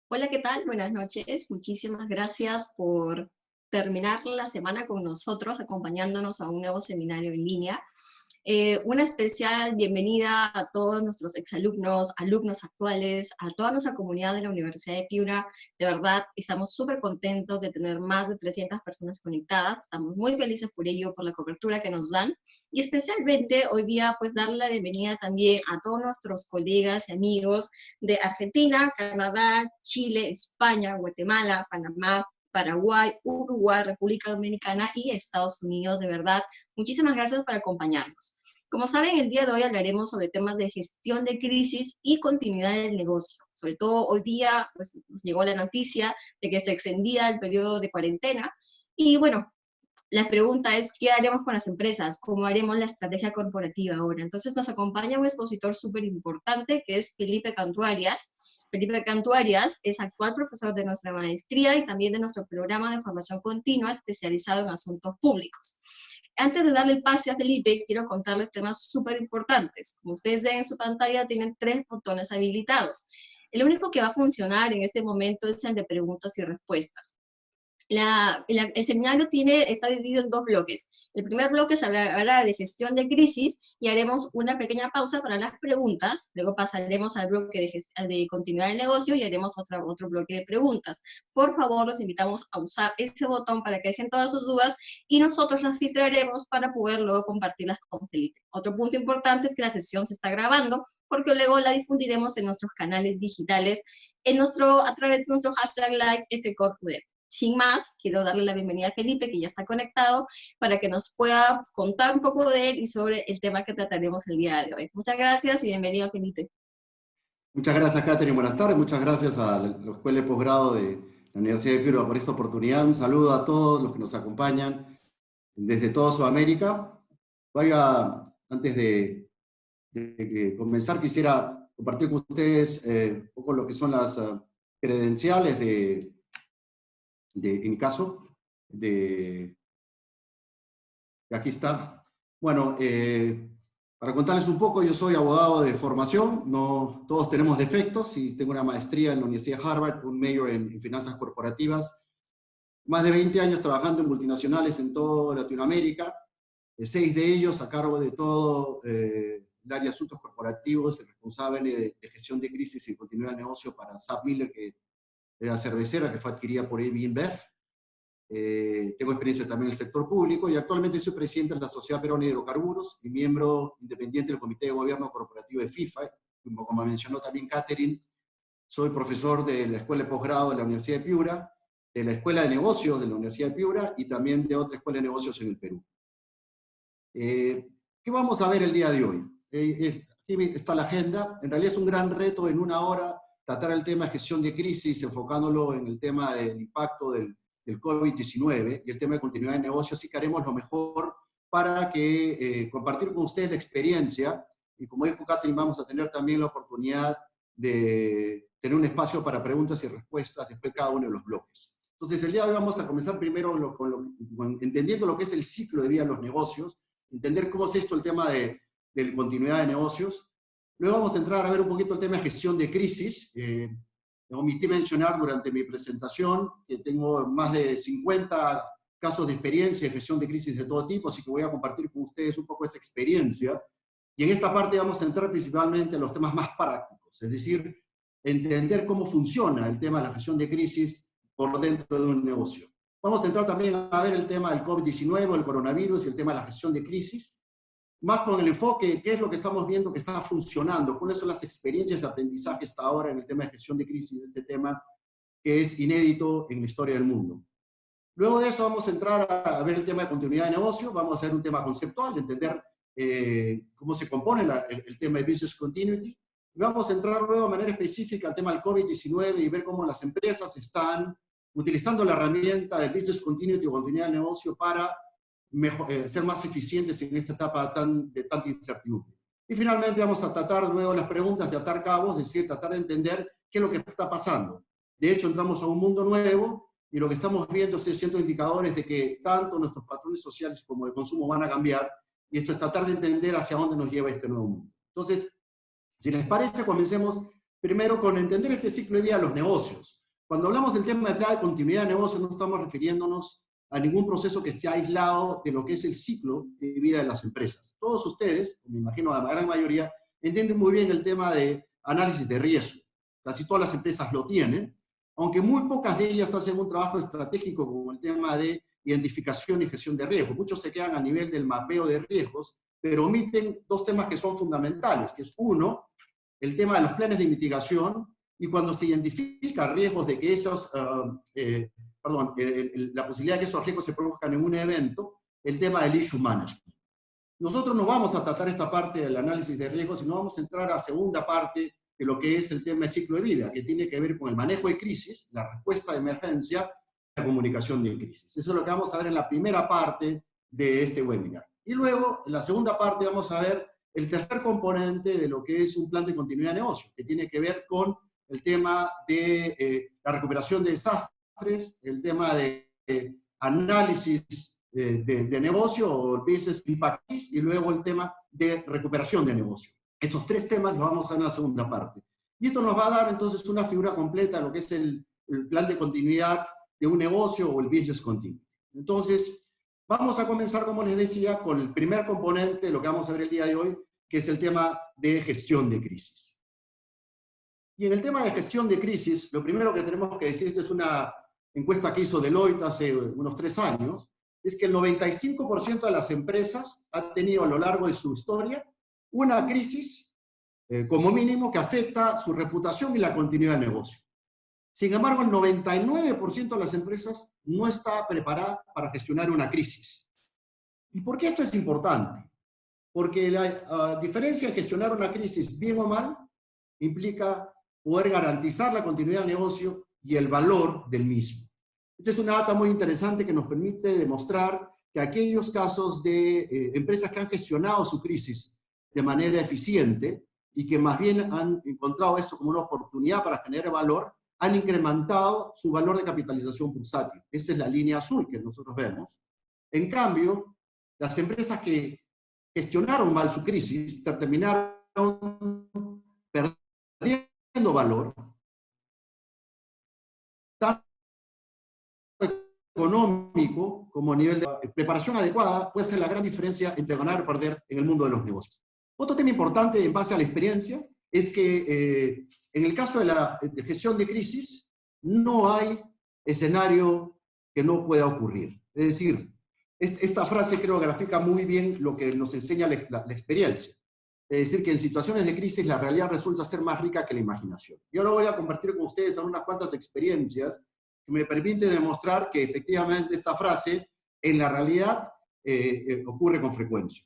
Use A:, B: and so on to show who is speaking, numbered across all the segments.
A: Hola, ¿qué tal? Buenas noches. Muchísimas gracias por terminar la semana con nosotros, acompañándonos a un nuevo seminario en línea. Una especial bienvenida a todos nuestros exalumnos, alumnos actuales, a toda nuestra comunidad de la Universidad de Piura. De verdad, estamos súper contentos de tener más de 300 personas conectadas. Estamos muy felices por ello, por la cobertura que nos dan. Y especialmente hoy día, pues darle la bienvenida también a todos nuestros colegas y amigos de Argentina, Canadá, Chile, España, Guatemala, Panamá, Paraguay, Uruguay, República Dominicana y Estados Unidos. De verdad, muchísimas gracias por acompañarnos. Como saben, el día de hoy hablaremos sobre temas de gestión de crisis y continuidad del negocio. Sobre todo hoy día pues, nos llegó la noticia de que se extendía el periodo de cuarentena. Y bueno, la pregunta es, ¿qué haremos con las empresas? ¿Cómo haremos la estrategia corporativa ahora? Entonces nos acompaña un expositor súper importante que es Felipe Cantuarias. Felipe Cantuarias es actual profesor de nuestra maestría y también de nuestro programa de formación continua especializado en asuntos públicos. Antes de darle el pase a Felipe, quiero contarles temas súper importantes. Como ustedes ven en su pantalla, tienen 3 botones habilitados. El único que va a funcionar en este momento es el de preguntas y respuestas. El seminario está dividido en 2 bloques. El primer bloque se hablará de gestión de crisis y haremos una pequeña pausa para las preguntas. Luego pasaremos al bloque de continuidad del negocio y haremos otro bloque de preguntas. Por favor, los invitamos a usar ese botón para que dejen todas sus dudas y nosotros las filtraremos para poder luego compartirlas con Felipe. Otro punto importante es que la sesión se está grabando porque luego la difundiremos en nuestros canales digitales a través de nuestro hashtag LiveFCorpWeb. Sin más, quiero darle la bienvenida a Felipe, que ya está conectado, para que nos pueda contar un poco de él y sobre el tema que trataremos el día de hoy. Muchas gracias y bienvenido, Felipe.
B: Muchas gracias, Catherine. Buenas tardes. Muchas gracias a la Escuela de Posgrado de la Universidad de Piura por esta oportunidad. Un saludo a todos los que nos acompañan desde toda Sudamérica. Antes de comenzar, quisiera compartir con ustedes un poco lo que son las credenciales en mi caso, aquí está. Bueno, para contarles un poco, yo soy abogado de formación, no todos tenemos defectos, y tengo una maestría en la Universidad de Harvard, un mayor en finanzas corporativas, más de 20 años trabajando en multinacionales en toda Latinoamérica, 6 de ellos a cargo de todo el área de asuntos corporativos, el responsable de gestión de crisis y continuidad de negocio para SABMiller, que era cervecera, que fue adquirida por AB InBev. Tengo experiencia también en el sector público y actualmente soy presidente de la Sociedad Peruana de Hidrocarburos y miembro independiente del Comité de Gobierno Corporativo de FIFA. Como mencionó también Catherine, soy profesor de la Escuela de Posgrado de la Universidad de Piura, de la Escuela de Negocios de la Universidad de Piura y también de otra Escuela de Negocios en el Perú. ¿Qué vamos a ver el día de hoy? Aquí está la agenda. En realidad es un gran reto en una hora tratar el tema de gestión de crisis, enfocándolo en el tema del impacto del COVID-19 y el tema de continuidad de negocios, y que haremos lo mejor para compartir con ustedes la experiencia, y como dijo Catherine, vamos a tener también la oportunidad de tener un espacio para preguntas y respuestas después de cada uno de los bloques. Entonces, el día de hoy vamos a comenzar primero entendiendo lo que es el ciclo de vida de los negocios, entender cómo es esto el tema de continuidad de negocios. Luego vamos a entrar a ver un poquito el tema de gestión de crisis. Omití mencionar durante mi presentación que tengo más de 50 casos de experiencia en gestión de crisis de todo tipo, así que voy a compartir con ustedes un poco esa experiencia. Y en esta parte vamos a entrar principalmente en los temas más prácticos, es decir, entender cómo funciona el tema de la gestión de crisis por dentro de un negocio. Vamos a entrar también a ver el tema del COVID-19, el coronavirus y el tema de la gestión de crisis, más con el enfoque, qué es lo que estamos viendo que está funcionando, cuáles son las experiencias de aprendizaje hasta ahora en el tema de gestión de crisis, este tema que es inédito en la historia del mundo. Luego de eso vamos a entrar a ver el tema de continuidad de negocio, vamos a hacer un tema conceptual, entender cómo se compone el tema de business continuity, y vamos a entrar luego de manera específica al tema del COVID-19 y ver cómo las empresas están utilizando la herramienta de business continuity o continuidad de negocio para ser más eficientes en esta etapa de tanta incertidumbre. Y finalmente vamos a tratar luego las preguntas de atar cabos, es decir, tratar de entender qué es lo que está pasando. De hecho, entramos a un mundo nuevo y lo que estamos viendo es ciertos indicadores de que tanto nuestros patrones sociales como de consumo van a cambiar, y esto es tratar de entender hacia dónde nos lleva este nuevo mundo. Entonces, si les parece, comencemos Primero, con entender este ciclo de vida de los negocios. Cuando hablamos del tema de plan de continuidad de negocio, no estamos refiriéndonos a ningún proceso que esté aislado de lo que es el ciclo de vida de las empresas. Todos ustedes, me imagino la gran mayoría, entienden muy bien el tema de análisis de riesgo. Casi todas las empresas lo tienen, aunque muy pocas de ellas hacen un trabajo estratégico como el tema de identificación y gestión de riesgos. Muchos se quedan a nivel del mapeo de riesgos, pero omiten dos temas que son fundamentales, que es uno, el tema de los planes de mitigación, y cuando se identifica riesgos de que esos, la posibilidad de que esos riesgos se produzcan en un evento, el tema del issue management. Nosotros no vamos a tratar esta parte del análisis de riesgos, sino vamos a entrar a la segunda parte de lo que es el tema de ciclo de vida, que tiene que ver con el manejo de crisis, la respuesta de emergencia, la comunicación de crisis. Eso es lo que vamos a ver en la primera parte de este webinar. Y luego, en la segunda parte, vamos a ver el tercer componente de lo que es un plan de continuidad de negocio, que tiene que ver con el tema de la recuperación de desastres, el tema de análisis de negocio o business impact, y luego el tema de recuperación de negocio. Estos tres temas los vamos a ver en la segunda parte. Y esto nos va a dar entonces una figura completa de lo que es el plan de continuidad de un negocio o el business continuity. Entonces, vamos a comenzar, como les decía, con el primer componente de lo que vamos a ver el día de hoy, que es el tema de gestión de crisis. Y en el tema de gestión de crisis, lo primero que tenemos que decir, esta es una encuesta que hizo Deloitte hace unos 3 años, es que el 95% de las empresas ha tenido a lo largo de su historia una crisis, como mínimo, que afecta su reputación y la continuidad del negocio. Sin embargo, el 99% de las empresas no está preparada para gestionar una crisis. ¿Y por qué esto es importante? Porque la diferencia de gestionar una crisis bien o mal implica poder garantizar la continuidad del negocio y el valor del mismo. Esta es una data muy interesante que nos permite demostrar que aquellos casos de empresas que han gestionado su crisis de manera eficiente y que más bien han encontrado esto como una oportunidad para generar valor, han incrementado su valor de capitalización bursátil. Esa es la línea azul que nosotros vemos. En cambio, las empresas que gestionaron mal su crisis terminaron perdiendo valor, tanto económico como a nivel de preparación adecuada, puede ser la gran diferencia entre ganar o perder en el mundo de los negocios. Otro tema importante en base a la experiencia es que en el caso de la gestión de crisis no hay escenario que no pueda ocurrir. Es decir, esta frase creo que grafica muy bien lo que nos enseña la experiencia. Es decir, que en situaciones de crisis la realidad resulta ser más rica que la imaginación. Y ahora voy a compartir con ustedes unas cuantas experiencias que me permiten demostrar que efectivamente esta frase en la realidad ocurre con frecuencia.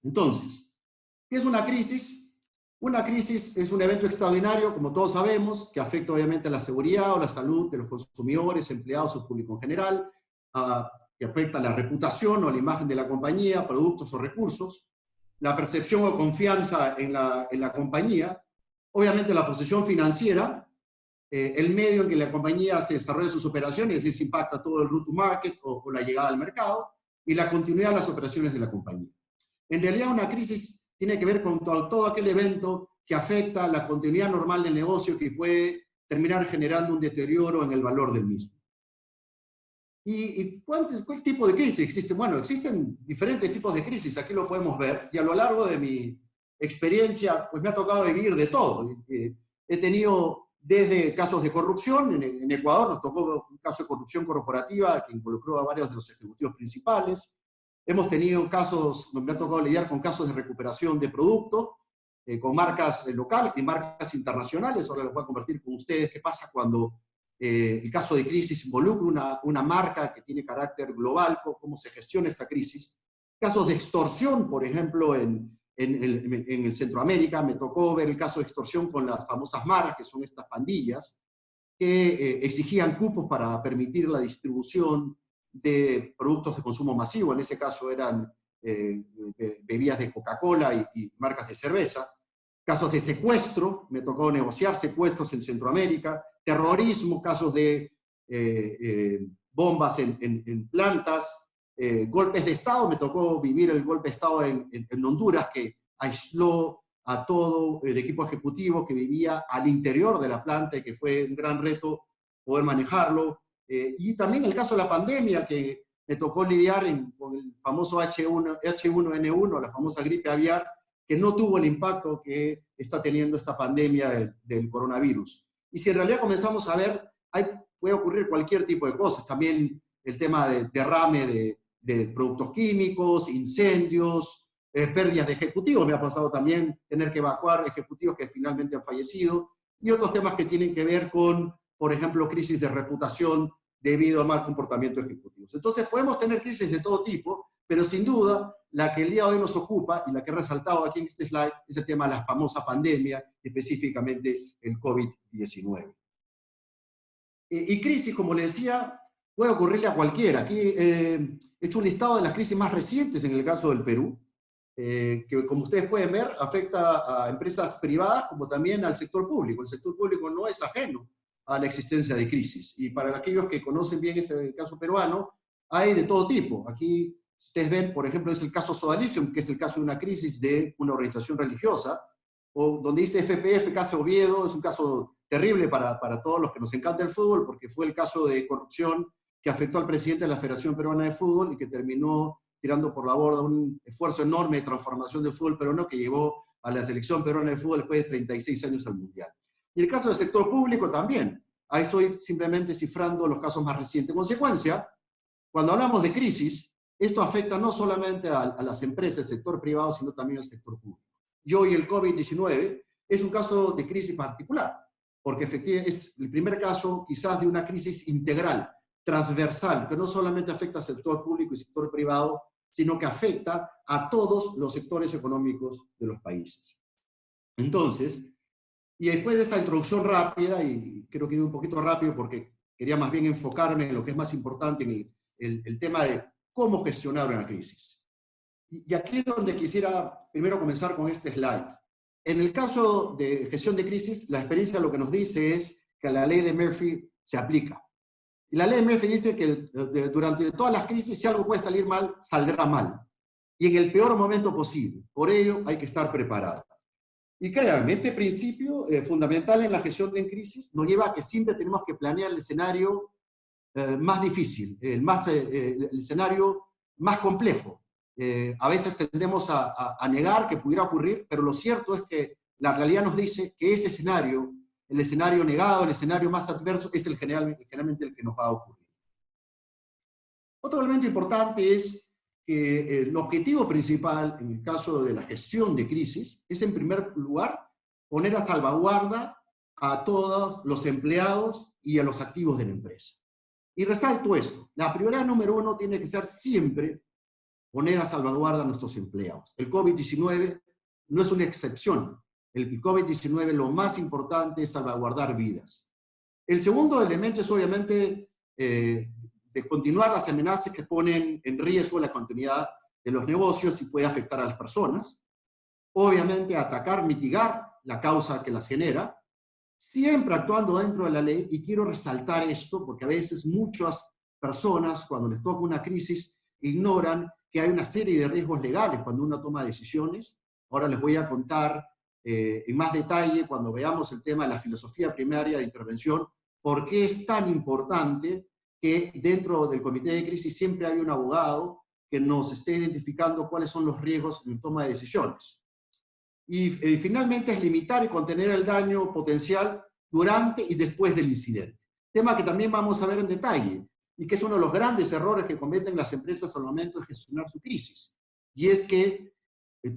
B: Entonces, ¿qué es una crisis? Una crisis es un evento extraordinario, como todos sabemos, que afecta obviamente a la seguridad o la salud de los consumidores, empleados o público en general, que afecta a la reputación o la imagen de la compañía, productos o recursos, la percepción o confianza en la compañía, obviamente la posición financiera, el medio en que la compañía se desarrolla sus operaciones, es decir, si impacta todo el route to market o la llegada al mercado, y la continuidad de las operaciones de la compañía. En realidad, una crisis tiene que ver con todo aquel evento que afecta la continuidad normal del negocio que puede terminar generando un deterioro en el valor del mismo. ¿Y cuál tipo de crisis existe? Bueno, existen diferentes tipos de crisis, aquí lo podemos ver, y a lo largo de mi experiencia, pues me ha tocado vivir de todo. He tenido desde casos de corrupción, en Ecuador nos tocó un caso de corrupción corporativa que involucró a varios de los ejecutivos principales. Hemos tenido casos, me ha tocado lidiar con casos de recuperación de producto, con marcas locales y marcas internacionales. Ahora les voy a compartir con ustedes qué pasa cuando el caso de crisis involucra una marca que tiene carácter global, cómo se gestiona esta crisis. Casos de extorsión, por ejemplo, en el Centroamérica, me tocó ver el caso de extorsión con las famosas maras, que son estas pandillas, que exigían cupos para permitir la distribución de productos de consumo masivo. En ese caso eran bebidas de Coca-Cola y marcas de cerveza. Casos de secuestro, me tocó negociar secuestros en Centroamérica. Terrorismo, casos de bombas en plantas. Golpes de Estado, me tocó vivir el golpe de Estado en Honduras, que aisló a todo el equipo ejecutivo que vivía al interior de la planta y que fue un gran reto poder manejarlo. Y también el caso de la pandemia, que me tocó lidiar con el famoso H1N1, la famosa gripe aviar, que no tuvo el impacto que está teniendo esta pandemia del coronavirus. Y si en realidad comenzamos a ver, puede ocurrir cualquier tipo de cosas. También el tema de derrame de productos químicos, incendios, pérdidas de ejecutivos. Me ha pasado también tener que evacuar ejecutivos que finalmente han fallecido. Y otros temas que tienen que ver con, por ejemplo, crisis de reputación debido a mal comportamiento de ejecutivos. Entonces podemos tener crisis de todo tipo, pero sin duda la que el día de hoy nos ocupa y la que he resaltado aquí en este slide es el tema de la famosa pandemia, específicamente el COVID-19. Y crisis, como le decía, puede ocurrirle a cualquiera. Aquí he hecho un listado de las crisis más recientes en el caso del Perú, que como ustedes pueden ver afecta a empresas privadas como también al sector público. El sector público no es ajeno a la existencia de crisis. Y para aquellos que conocen bien este caso peruano, hay de todo tipo. Aquí ustedes ven, por ejemplo, es el caso Sodalicium, que es el caso de una crisis de una organización religiosa, o donde dice FPF, caso Oviedo, es un caso terrible para todos los que nos encanta el fútbol, porque fue el caso de corrupción que afectó al presidente de la Federación Peruana de Fútbol y que terminó tirando por la borda un esfuerzo enorme de transformación del fútbol peruano que llevó a la selección peruana de fútbol después de 36 años al Mundial. Y el caso del sector público también. Ahí estoy simplemente cifrando los casos más recientes. En consecuencia, cuando hablamos de crisis, esto afecta no solamente a las empresas, el sector privado, sino también al sector público. Y hoy el COVID-19 es un caso de crisis particular, porque efectivamente es el primer caso quizás de una crisis integral, transversal, que no solamente afecta al sector público y sector privado, sino que afecta a todos los sectores económicos de los países. Entonces, y después de esta introducción rápida, y creo que he ido un poquito rápido porque quería más bien enfocarme en lo que es más importante, en el tema de cómo gestionar una crisis. Y aquí es donde quisiera primero comenzar con este slide. En el caso de gestión de crisis, la experiencia lo que nos dice es que la ley de Murphy se aplica. Y la ley de Murphy dice que durante todas las crisis, si algo puede salir mal, saldrá mal. Y en el peor momento posible. Por ello, hay que estar preparado. Y créanme, este principio fundamental en la gestión de crisis nos lleva a que siempre tenemos que planear el escenario más difícil, el escenario más complejo. A veces tendemos a negar que pudiera ocurrir, pero lo cierto es que la realidad nos dice que ese escenario, el escenario negado, el escenario más adverso, es generalmente el que nos va a ocurrir. Otro elemento importante es que el objetivo principal en el caso de la gestión de crisis es, en primer lugar, poner a salvaguarda a todos los empleados y a los activos de la empresa. Y resalto esto, la prioridad número uno tiene que ser siempre poner a salvaguarda a nuestros empleados. El COVID-19 no es una excepción. El COVID-19 lo más importante es salvaguardar vidas. El segundo elemento es obviamente descontinuar las amenazas que ponen en riesgo la continuidad de los negocios y puede afectar a las personas. Obviamente atacar, mitigar la causa que las genera, siempre actuando dentro de la ley, y quiero resaltar esto porque a veces muchas personas cuando les toca una crisis ignoran que hay una serie de riesgos legales cuando uno toma decisiones. Ahora les voy a contar en más detalle cuando veamos el tema de la filosofía primaria de intervención, por qué es tan importante que dentro del comité de crisis siempre hay un abogado que nos esté identificando cuáles son los riesgos en toma de decisiones. Y finalmente es limitar y contener el daño potencial durante y después del incidente. Tema que también vamos a ver en detalle y que es uno de los grandes errores que cometen las empresas al momento de gestionar su crisis. Y es que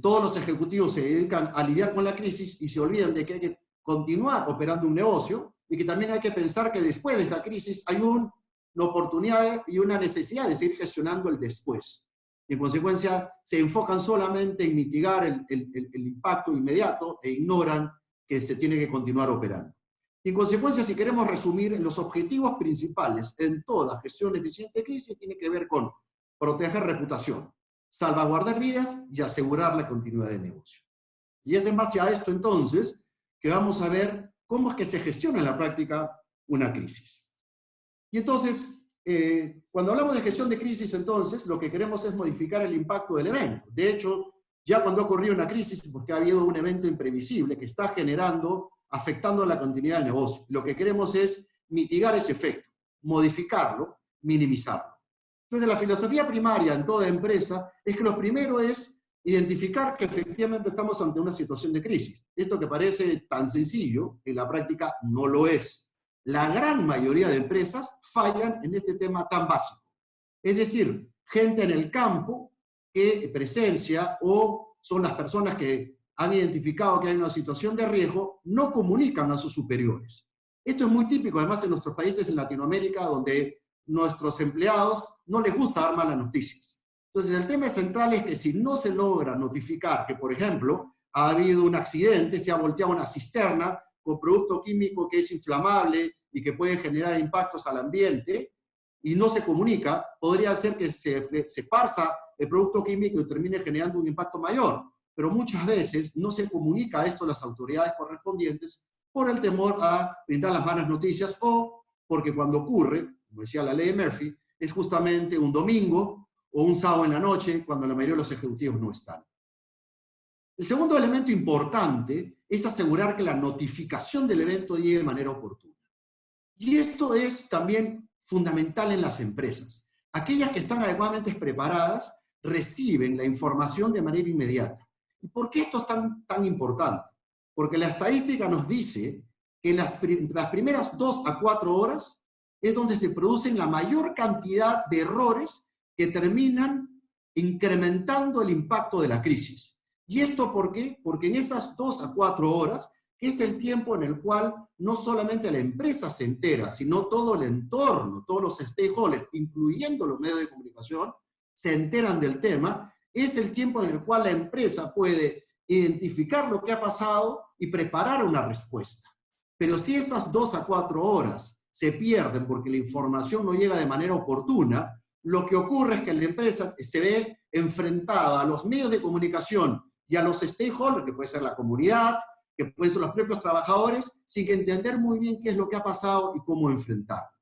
B: todos los ejecutivos se dedican a lidiar con la crisis y se olvidan de que hay que continuar operando un negocio y que también hay que pensar que después de esa crisis hay una oportunidad y una necesidad de seguir gestionando el después. Y en consecuencia se enfocan solamente en mitigar el impacto inmediato e ignoran que se tiene que continuar operando. Y en consecuencia, si queremos resumir, los objetivos principales en toda gestión eficiente de crisis tiene que ver con proteger reputación, salvaguardar vidas y asegurar la continuidad del negocio. Y es en base a esto entonces que vamos a ver cómo es que se gestiona en la práctica una crisis. Y entonces, cuando hablamos de gestión de crisis, entonces, lo que queremos es modificar el impacto del evento. De hecho, Ya cuando ha ocurrido una crisis, porque ha habido un evento imprevisible que está afectando la continuidad del negocio. Lo que queremos es mitigar ese efecto, modificarlo, minimizarlo. Entonces, la filosofía primaria en toda empresa es que lo primero es identificar que efectivamente estamos ante una situación de crisis. Esto que parece tan sencillo, en la práctica no lo es. La gran mayoría de empresas fallan en este tema tan básico. Es decir, gente en el campo que presencia o son las personas que han identificado que hay una situación de riesgo, no comunican a sus superiores. Esto es muy típico, además, en nuestros países en Latinoamérica, donde nuestros empleados no les gusta dar malas noticias. Entonces, el tema central es que si no se logra notificar que, por ejemplo, ha habido un accidente, se ha volteado una cisterna con producto químico que es inflamable y que puede generar impactos al ambiente, y no se comunica, podría ser que se parsa el producto químico y termine generando un impacto mayor. Pero muchas veces no se comunica esto a las autoridades correspondientes por el temor a brindar las malas noticias o porque cuando ocurre, como decía la ley de Murphy, es justamente un domingo o un sábado en la noche cuando la mayoría de los ejecutivos no están. El segundo elemento importante es asegurar que la notificación del evento llegue de manera oportuna. Y esto es también fundamental en las empresas. Aquellas que están adecuadamente preparadas reciben la información de manera inmediata. ¿Y por qué esto es tan importante? Porque la estadística nos dice que las primeras 2 a 4 horas es donde se producen la mayor cantidad de errores que terminan incrementando el impacto de la crisis. ¿Y esto por qué? Porque en esas 2 a 4 horas, que es el tiempo en el cual no solamente la empresa se entera, sino todo el entorno, todos los stakeholders, incluyendo los medios de comunicación, se enteran del tema, es el tiempo en el cual la empresa puede identificar lo que ha pasado y preparar una respuesta. Pero si esas 2 a 4 horas se pierden porque la información no llega de manera oportuna, lo que ocurre es que la empresa se ve enfrentada a los medios de comunicación y a los stakeholders, que puede ser la comunidad, que pueden ser los propios trabajadores, sin entender muy bien qué es lo que ha pasado y cómo enfrentarlo.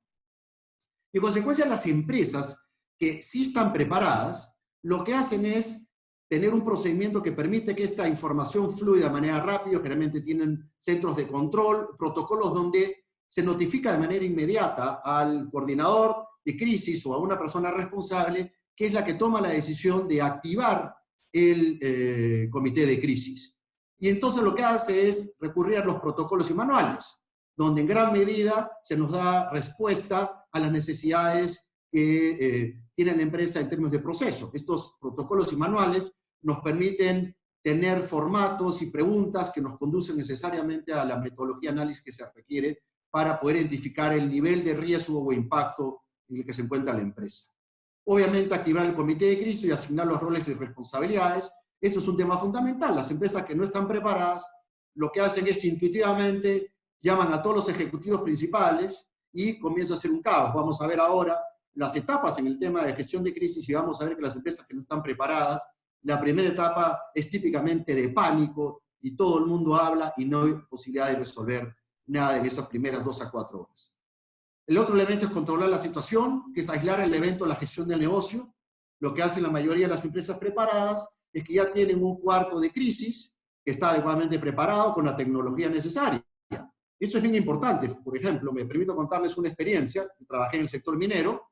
B: En consecuencia, las empresas que sí están preparadas, lo que hacen es tener un procedimiento que permite que esta información fluya de manera rápida. Generalmente tienen centros de control, protocolos donde se notifica de manera inmediata al coordinador de crisis o a una persona responsable, que es la que toma la decisión de activar el comité de crisis. Y entonces lo que hace es recurrir a los protocolos y manuales, donde en gran medida se nos da respuesta a las necesidades que tiene la empresa en términos de proceso. Estos protocolos y manuales nos permiten tener formatos y preguntas que nos conducen necesariamente a la metodología de análisis que se requiere para poder identificar el nivel de riesgo o impacto en el que se encuentra la empresa. Obviamente, activar el comité de crisis y asignar los roles y responsabilidades. Esto es un tema fundamental. Las empresas que no están preparadas, lo que hacen es intuitivamente llaman a todos los ejecutivos principales y comienza a hacer un caos. Vamos a ver ahora las etapas en el tema de gestión de crisis y vamos a ver que las empresas que no están preparadas, la primera etapa es típicamente de pánico y todo el mundo habla y no hay posibilidad de resolver nada en esas primeras 2 a 4 horas. El otro elemento es controlar la situación, que es aislar el evento de la gestión del negocio. Lo que hacen la mayoría de las empresas preparadas es que ya tienen un cuarto de crisis que está adecuadamente preparado con la tecnología necesaria. Esto es bien importante. Por ejemplo, me permito contarles una experiencia. Trabajé en el sector minero.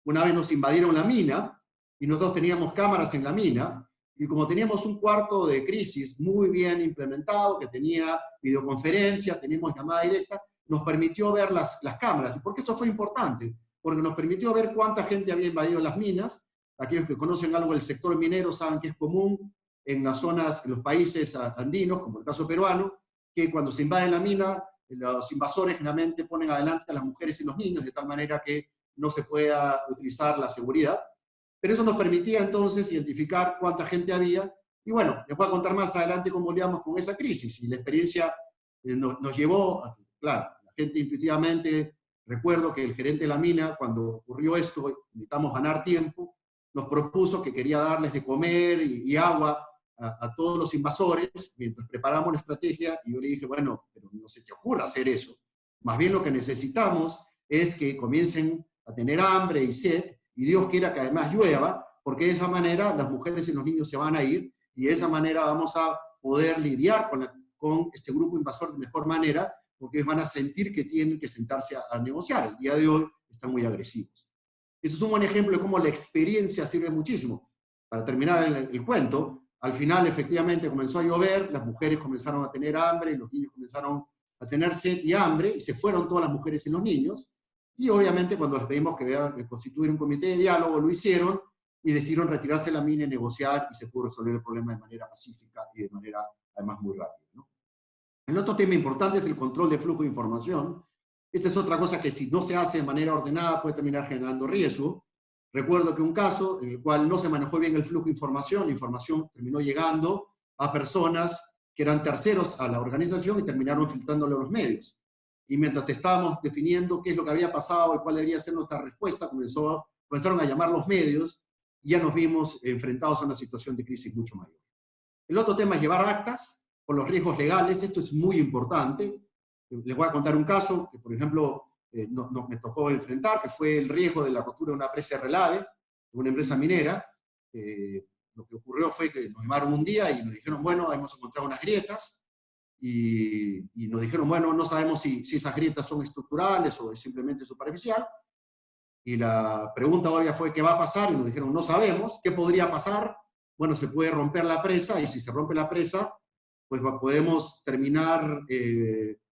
B: Una vez nos invadieron la mina y nosotros teníamos cámaras en la mina y como teníamos un cuarto de crisis muy bien implementado, que tenía videoconferencia, teníamos llamada directa, nos permitió ver las cámaras. ¿Y por qué esto fue importante? Porque nos permitió ver cuánta gente había invadido las minas. Aquellos que conocen algo del sector minero saben que es común en las zonas, en los países andinos, como el caso peruano, que cuando se invade la mina, los invasores generalmente ponen adelante a las mujeres y los niños, de tal manera que no se pueda utilizar la seguridad. Pero eso nos permitía entonces identificar cuánta gente había. Y bueno, les voy a contar más adelante cómo lidiamos con esa crisis. Y la experiencia nos llevó, claro, la gente intuitivamente, recuerdo que el gerente de la mina, cuando ocurrió esto, necesitamos ganar tiempo, nos propuso que quería darles de comer y agua a todos los invasores mientras preparamos la estrategia. Y yo le dije, bueno, pero no se te ocurra hacer eso. Más bien lo que necesitamos es que comiencen a tener hambre y sed, y Dios quiera que además llueva, porque de esa manera las mujeres y los niños se van a ir, y de esa manera vamos a poder lidiar con este grupo invasor de mejor manera, porque ellos van a sentir que tienen que sentarse a negociar. El día de hoy están muy agresivos. Eso es un buen ejemplo de cómo la experiencia sirve muchísimo. Para terminar el cuento, al final efectivamente comenzó a llover, las mujeres comenzaron a tener hambre, los niños comenzaron a tener sed y hambre, y se fueron todas las mujeres y los niños, y obviamente cuando les pedimos que constituir un comité de diálogo, lo hicieron, y decidieron retirarse de la mina y negociar, y se pudo resolver el problema de manera pacífica y de manera además muy rápida, ¿no? El otro tema importante es el control de flujo de información. Esta es otra cosa que si no se hace de manera ordenada puede terminar generando riesgo. Recuerdo que un caso en el cual no se manejó bien el flujo de información, la información terminó llegando a personas que eran terceros a la organización y terminaron filtrándolo a los medios. Y mientras estábamos definiendo qué es lo que había pasado y cuál debería ser nuestra respuesta, comenzaron a llamar los medios y ya nos vimos enfrentados a una situación de crisis mucho mayor. El otro tema es llevar actas por los riesgos legales. Esto es muy importante. Les voy a contar un caso que, por ejemplo, me tocó enfrentar, que fue el riesgo de la rotura de una presa de relaves, de una empresa minera. Lo que ocurrió fue que nos llamaron un día y nos dijeron, bueno, hemos encontrado unas grietas, y nos dijeron, bueno, no sabemos si esas grietas son estructurales o es simplemente superficial. Y la pregunta obvia fue, ¿qué va a pasar? Y nos dijeron, no sabemos. ¿Qué podría pasar? Bueno, se puede romper la presa, y si se rompe la presa, pues podemos terminar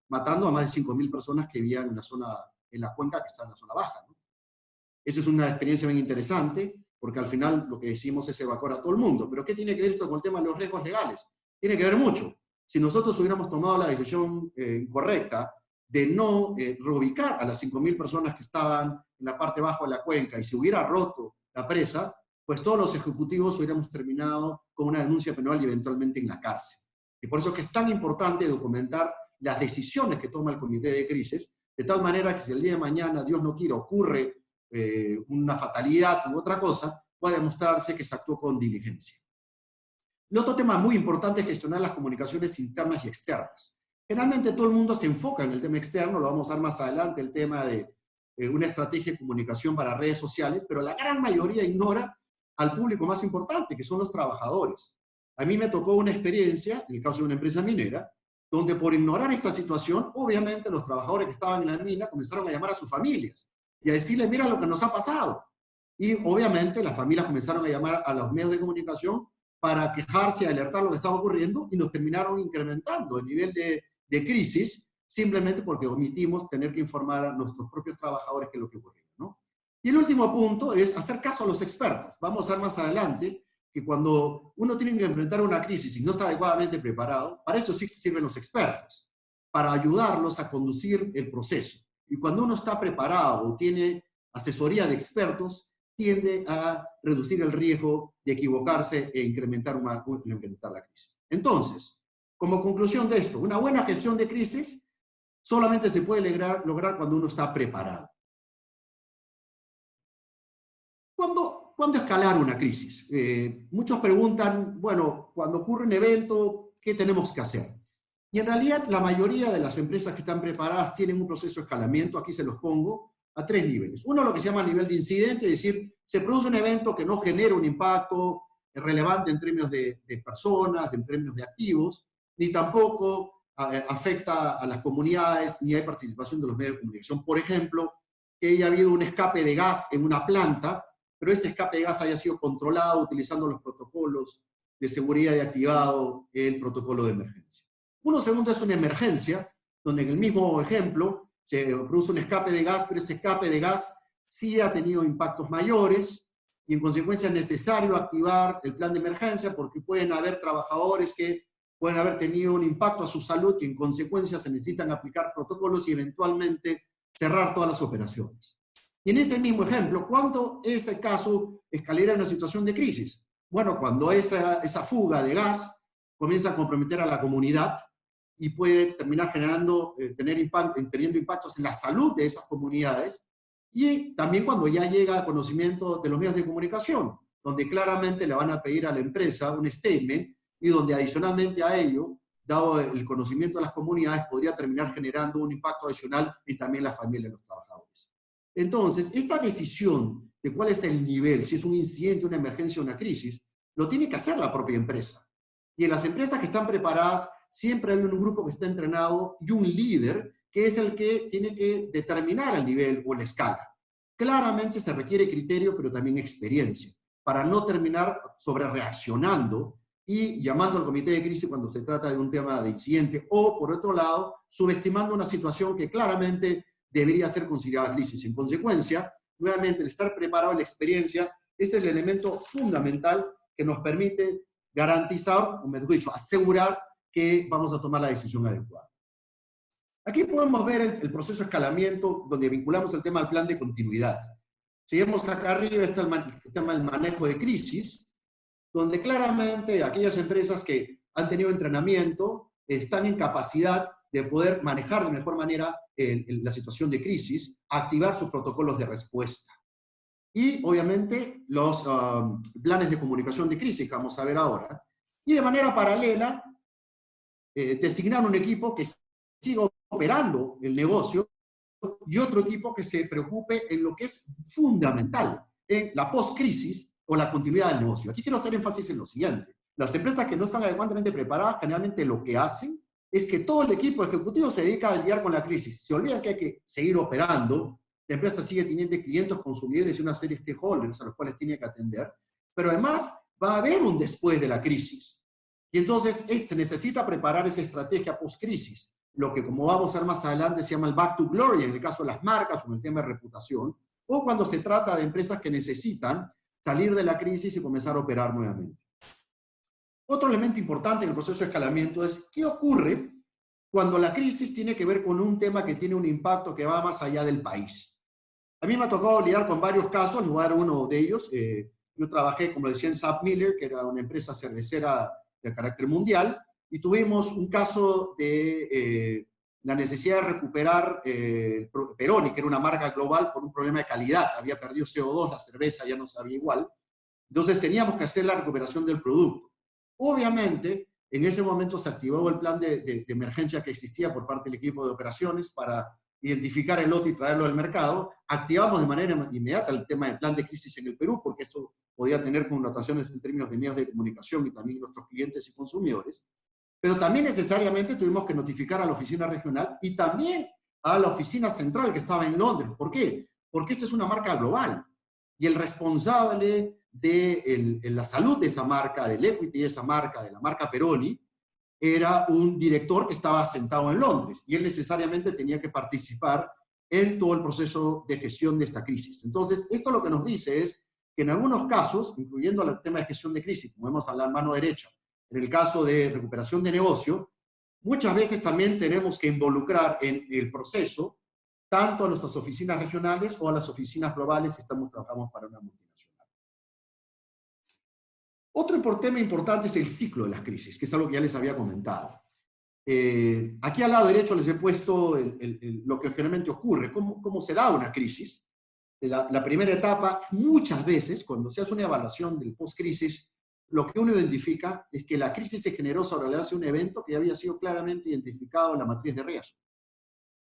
B: matando a más de 5.000 personas que vivían en la zona, en la cuenca que está en la zona baja, ¿no? Esa es una experiencia bien interesante, porque al final lo que decimos es evacuar a todo el mundo. Pero ¿qué tiene que ver esto con el tema de los riesgos legales? Tiene que ver mucho. Si nosotros hubiéramos tomado la decisión correcta de no reubicar a las 5.000 personas que estaban en la parte baja de la cuenca, y se hubiera roto la presa, pues todos los ejecutivos hubiéramos terminado con una denuncia penal y eventualmente en la cárcel. Y por eso es que es tan importante documentar las decisiones que toma el comité de crisis, de tal manera que si el día de mañana, Dios no quiera, ocurre una fatalidad u otra cosa, pueda demostrarse que se actuó con diligencia. El otro tema muy importante es gestionar las comunicaciones internas y externas. Generalmente todo el mundo se enfoca en el tema externo, lo vamos a ver más adelante, el tema de una estrategia de comunicación para redes sociales, pero la gran mayoría ignora al público más importante, que son los trabajadores. A mí me tocó una experiencia, en el caso de una empresa minera, donde por ignorar esta situación, obviamente los trabajadores que estaban en la mina comenzaron a llamar a sus familias y a decirles, mira lo que nos ha pasado. Y obviamente las familias comenzaron a llamar a los medios de comunicación para quejarse y alertar lo que estaba ocurriendo, y nos terminaron incrementando el nivel de crisis, simplemente porque omitimos tener que informar a nuestros propios trabajadores qué es lo que ocurrió, ¿no? Y el último punto es hacer caso a los expertos. Vamos a ver más adelante que cuando uno tiene que enfrentar una crisis y no está adecuadamente preparado, para eso sí sirven los expertos, para ayudarlos a conducir el proceso. Y cuando uno está preparado o tiene asesoría de expertos, tiende a reducir el riesgo de equivocarse e incrementar la crisis. Entonces, como conclusión de esto, una buena gestión de crisis solamente se puede lograr cuando uno está preparado. ¿Cuándo escalar una crisis? Muchos preguntan, bueno, cuando ocurre un evento, ¿qué tenemos que hacer? Y en realidad la mayoría de las empresas que están preparadas tienen un proceso de escalamiento, aquí se los pongo, a 3 niveles. Uno, lo que se llama nivel de incidente, es decir, se produce un evento que no genera un impacto relevante en términos de personas, en términos de activos, ni tampoco afecta a las comunidades, ni hay participación de los medios de comunicación. Por ejemplo, que haya habido un escape de gas en una planta, pero ese escape de gas haya sido controlado utilizando los protocolos de seguridad y activado el protocolo de emergencia. Uno segundo es una emergencia, donde en el mismo ejemplo se produce un escape de gas, pero este escape de gas sí ha tenido impactos mayores, y en consecuencia es necesario activar el plan de emergencia, porque pueden haber trabajadores que pueden haber tenido un impacto a su salud y en consecuencia se necesitan aplicar protocolos y eventualmente cerrar todas las operaciones. Y en ese mismo ejemplo, ¿cuándo ese caso escalera en una situación de crisis? Bueno, cuando esa fuga de gas comienza a comprometer a la comunidad y puede terminar teniendo impactos en la salud de esas comunidades, y también cuando ya llega al conocimiento de los medios de comunicación, donde claramente le van a pedir a la empresa un statement, y donde adicionalmente a ello, dado el conocimiento de las comunidades, podría terminar generando un impacto adicional y también la familia de los trabajadores. Entonces, esta decisión de cuál es el nivel, si es un incidente, una emergencia o una crisis, lo tiene que hacer la propia empresa. Y en las empresas que están preparadas, siempre hay un grupo que está entrenado y un líder que es el que tiene que determinar el nivel o la escala. Claramente se requiere criterio, pero también experiencia, para no terminar sobre reaccionando y llamando al comité de crisis cuando se trata de un tema de incidente, o, por otro lado, subestimando una situación que claramente debería ser considerada crisis. En consecuencia, nuevamente, el estar preparado y la experiencia es el elemento fundamental que nos permite garantizar, o mejor dicho, asegurar que vamos a tomar la decisión adecuada. Aquí podemos ver el proceso de escalamiento, donde vinculamos el tema al plan de continuidad. Si vemos acá arriba está el tema del manejo de crisis, donde claramente aquellas empresas que han tenido entrenamiento están en capacidad de poder manejar de mejor manera la situación de crisis, activar sus protocolos de respuesta. Y, obviamente, los planes de comunicación de crisis que vamos a ver ahora. Y de manera paralela, designar un equipo que siga operando el negocio y otro equipo que se preocupe en lo que es fundamental, en la post-crisis o la continuidad del negocio. Aquí quiero hacer énfasis en lo siguiente. Las empresas que no están adecuadamente preparadas, generalmente lo que hacen es que todo el equipo ejecutivo se dedica a lidiar con la crisis. Se olvidan que hay que seguir operando. La empresa sigue teniendo clientes, consumidores y una serie de stakeholders a los cuales tiene que atender. Pero además va a haber un después de la crisis. Y entonces se necesita preparar esa estrategia post-crisis. Lo que, como vamos a ver más adelante, se llama el back to glory, en el caso de las marcas o en el tema de reputación, o cuando se trata de empresas que necesitan salir de la crisis y comenzar a operar nuevamente. Otro elemento importante en el proceso de escalamiento es qué ocurre cuando la crisis tiene que ver con un tema que tiene un impacto que va más allá del país. A mí me ha tocado lidiar con varios casos, les voy a dar uno de ellos. Yo trabajé, como decía, en SAP-Miller, que era una empresa cervecera de carácter mundial, y tuvimos un caso de la necesidad de recuperar Peroni, que era una marca global, por un problema de calidad. Había perdido CO2, la cerveza ya no sabía igual. Entonces teníamos que hacer la recuperación del producto. Obviamente, en ese momento se activó el plan de emergencia que existía por parte del equipo de operaciones para identificar el lote y traerlo al mercado. Activamos de manera inmediata el tema del plan de crisis en el Perú, porque esto podía tener connotaciones en términos de medios de comunicación y también nuestros clientes y consumidores. Pero también necesariamente tuvimos que notificar a la oficina regional y también a la oficina central que estaba en Londres. ¿Por qué? Porque esta es una marca global. Y el responsable de la salud de esa marca, del equity de esa marca, de la marca Peroni, era un director que estaba sentado en Londres. Y él necesariamente tenía que participar en todo el proceso de gestión de esta crisis. Entonces, esto lo que nos dice es que en algunos casos, incluyendo el tema de gestión de crisis, como vemos a la mano derecha, en el caso de recuperación de negocio, muchas veces también tenemos que involucrar en el proceso tanto a nuestras oficinas regionales o a las oficinas globales si trabajamos para una multinacional. Otro tema importante es el ciclo de las crisis, que es algo que ya les había comentado. Aquí al lado derecho les he puesto lo que generalmente ocurre, cómo se da una crisis. La primera etapa, muchas veces, cuando se hace una evaluación del post-crisis, lo que uno identifica es que la crisis se generó sobre la base de un evento que ya había sido claramente identificado en la matriz de riesgo.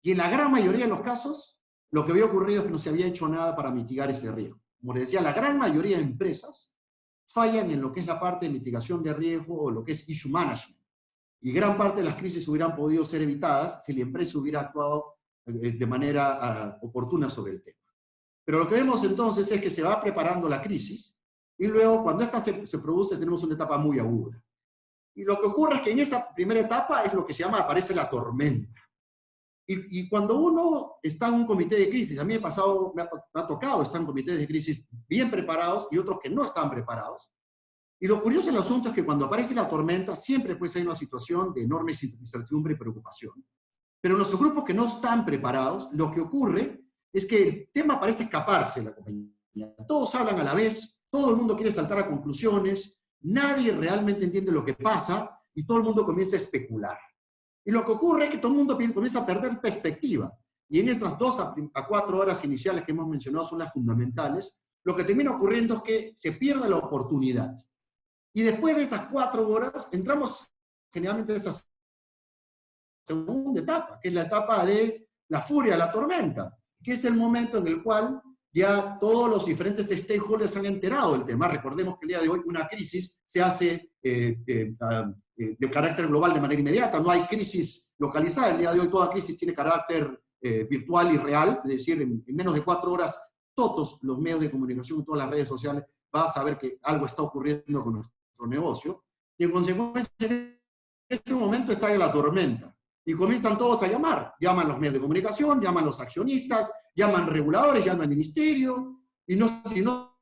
B: Y en la gran mayoría de los casos, lo que había ocurrido es que no se había hecho nada para mitigar ese riesgo. Como les decía, la gran mayoría de empresas fallan en lo que es la parte de mitigación de riesgo o lo que es issue management. Y gran parte de las crisis hubieran podido ser evitadas si la empresa hubiera actuado de manera oportuna sobre el tema. Pero lo que vemos entonces es que se va preparando la crisis y luego cuando esta se produce tenemos una etapa muy aguda. Y lo que ocurre es que en esa primera etapa es lo que se llama, aparece la tormenta. Y cuando uno está en un comité de crisis, a mí me ha tocado estar en comités de crisis bien preparados y otros que no están preparados. Y lo curioso del asunto es que cuando aparece la tormenta siempre pues hay una situación de enorme incertidumbre y preocupación. Pero en los grupos que no están preparados, lo que ocurre es que el tema parece escaparse de la compañía. Todos hablan a la vez, todo el mundo quiere saltar a conclusiones, nadie realmente entiende lo que pasa y todo el mundo comienza a especular. Y lo que ocurre es que todo el mundo comienza a perder perspectiva. Y en esas 2 a 4 horas iniciales que hemos mencionado son las fundamentales, lo que termina ocurriendo es que se pierde la oportunidad. Y después de esas 4 horas entramos generalmente en esa segunda etapa, que es la etapa de la furia, la tormenta, que es el momento en el cual ya todos los diferentes stakeholders se han enterado del tema. Recordemos que el día de hoy una crisis se hace de carácter global de manera inmediata, no hay crisis localizada. El día de hoy toda crisis tiene carácter virtual y real, es decir, en menos de 4 horas todos los medios de comunicación y todas las redes sociales van a saber que algo está ocurriendo con nuestro negocio. Y en consecuencia, en ese momento está la tormenta. Y comienzan todos a llamar. Llaman los medios de comunicación, llaman los accionistas, llaman reguladores, llaman al ministerio. Y si no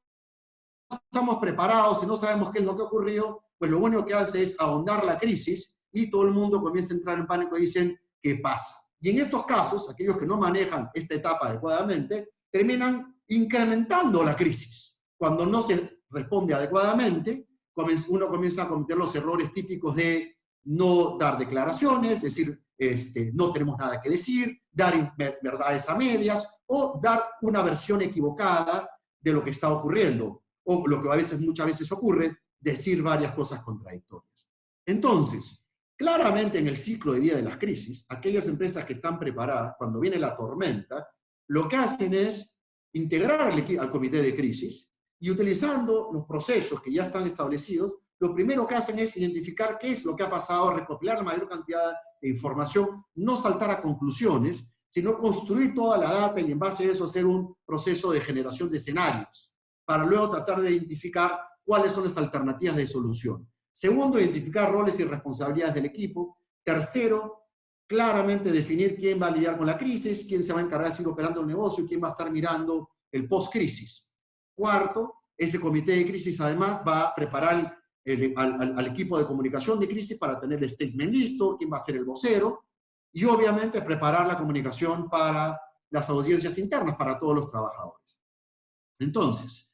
B: estamos preparados, si no sabemos qué es lo que ocurrió, pues lo único que hace es ahondar la crisis y todo el mundo comienza a entrar en pánico y dicen, ¿qué pasa? Y en estos casos, aquellos que no manejan esta etapa adecuadamente, terminan incrementando la crisis. Cuando no se responde adecuadamente, uno comienza a cometer los errores típicos de no dar declaraciones, es decir, no tenemos nada que decir, dar verdades a medias, o dar una versión equivocada de lo que está ocurriendo, o lo que muchas veces ocurre, decir varias cosas contradictorias. Entonces, claramente en el ciclo de vida de las crisis, aquellas empresas que están preparadas, cuando viene la tormenta, lo que hacen es integrar al comité de crisis y utilizando los procesos que ya están establecidos, lo primero que hacen es identificar qué es lo que ha pasado, recopilar la mayor cantidad de información, no saltar a conclusiones, sino construir toda la data y en base a eso hacer un proceso de generación de escenarios, para luego tratar de identificar cuáles son las alternativas de solución. Segundo, identificar roles y responsabilidades del equipo. Tercero, claramente definir quién va a lidiar con la crisis, quién se va a encargar de seguir operando el negocio y quién va a estar mirando el post-crisis. Cuarto, ese comité de crisis además va a preparar al equipo de comunicación de crisis para tener el statement listo, quién va a ser el vocero, y obviamente preparar la comunicación para las audiencias internas, para todos los trabajadores. Entonces,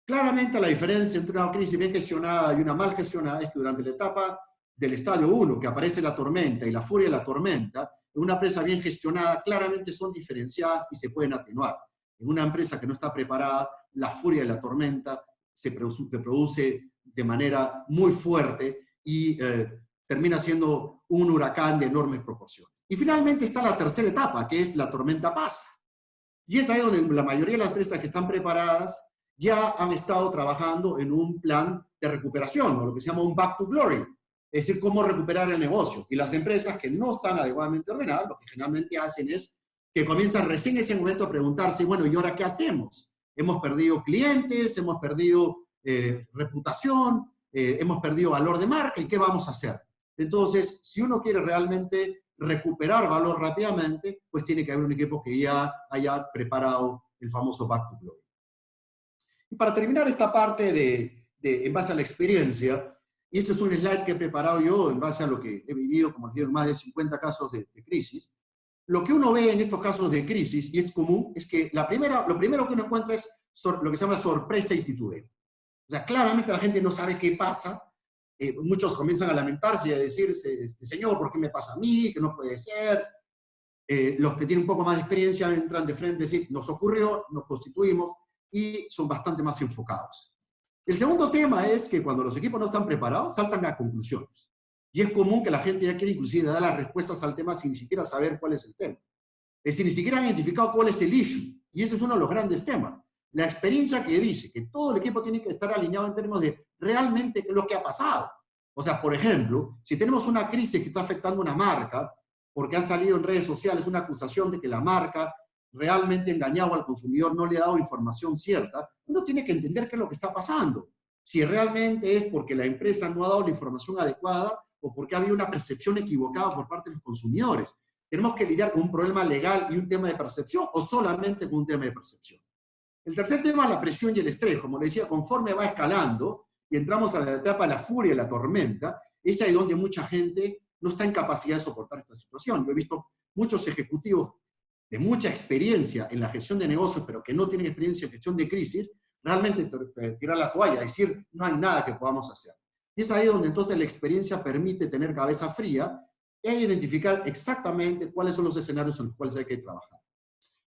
B: claramente la diferencia entre una crisis bien gestionada y una mal gestionada es que durante la etapa del estadio 1, que aparece la tormenta y la furia de la tormenta, en una empresa bien gestionada claramente son diferenciadas y se pueden atenuar. En una empresa que no está preparada, la furia de la tormenta se produce de manera muy fuerte y termina siendo un huracán de enormes proporciones. Y finalmente está la tercera etapa, que es la tormenta pasa. Y es ahí donde la mayoría de las empresas que están preparadas ya han estado trabajando en un plan de recuperación, o lo que se llama un back to glory, es decir, cómo recuperar el negocio. Y las empresas que no están adecuadamente ordenadas, lo que generalmente hacen es que comienzan recién en ese momento a preguntarse, bueno, ¿y ahora qué hacemos? Hemos perdido clientes, hemos perdido reputación, hemos perdido valor de marca, ¿y qué vamos a hacer? Entonces, si uno quiere realmente recuperar valor rápidamente, pues tiene que haber un equipo que ya haya preparado el famoso back to glory. Y para terminar esta parte en base a la experiencia, y este es un slide que he preparado yo en base a lo que he vivido, como les digo, en más de 50 casos de crisis, lo que uno ve en estos casos de crisis, y es común, es que lo primero que uno encuentra es lo que se llama sorpresa y titubeo. O sea, claramente la gente no sabe qué pasa, muchos comienzan a lamentarse y a decirse, señor, ¿por qué me pasa a mí? Que no puede ser. Los que tienen un poco más de experiencia entran de frente y dicen, nos ocurrió, nos constituimos, y son bastante más enfocados. El segundo tema es que cuando los equipos no están preparados, saltan a conclusiones. Y es común que la gente ya quiera inclusive dar las respuestas al tema sin ni siquiera saber cuál es el tema. Es decir, ni siquiera han identificado cuál es el issue. Y ese es uno de los grandes temas. La experiencia que dice que todo el equipo tiene que estar alineado en términos de realmente qué es lo que ha pasado. O sea, por ejemplo, si tenemos una crisis que está afectando una marca, porque ha salido en redes sociales una acusación de que la marca realmente engañado al consumidor, no le ha dado información cierta, uno tiene que entender qué es lo que está pasando. Si realmente es porque la empresa no ha dado la información adecuada o porque ha habido una percepción equivocada por parte de los consumidores. Tenemos que lidiar con un problema legal y un tema de percepción o solamente con un tema de percepción. El tercer tema es la presión y el estrés. Como le decía, conforme va escalando y entramos a la etapa de la furia y la tormenta, es ahí donde mucha gente no está en capacidad de soportar esta situación. Yo he visto muchos ejecutivos de mucha experiencia en la gestión de negocios, pero que no tienen experiencia en gestión de crisis, realmente tirar la toalla, decir, no hay nada que podamos hacer. Y es ahí donde entonces la experiencia permite tener cabeza fría e identificar exactamente cuáles son los escenarios en los cuales hay que trabajar.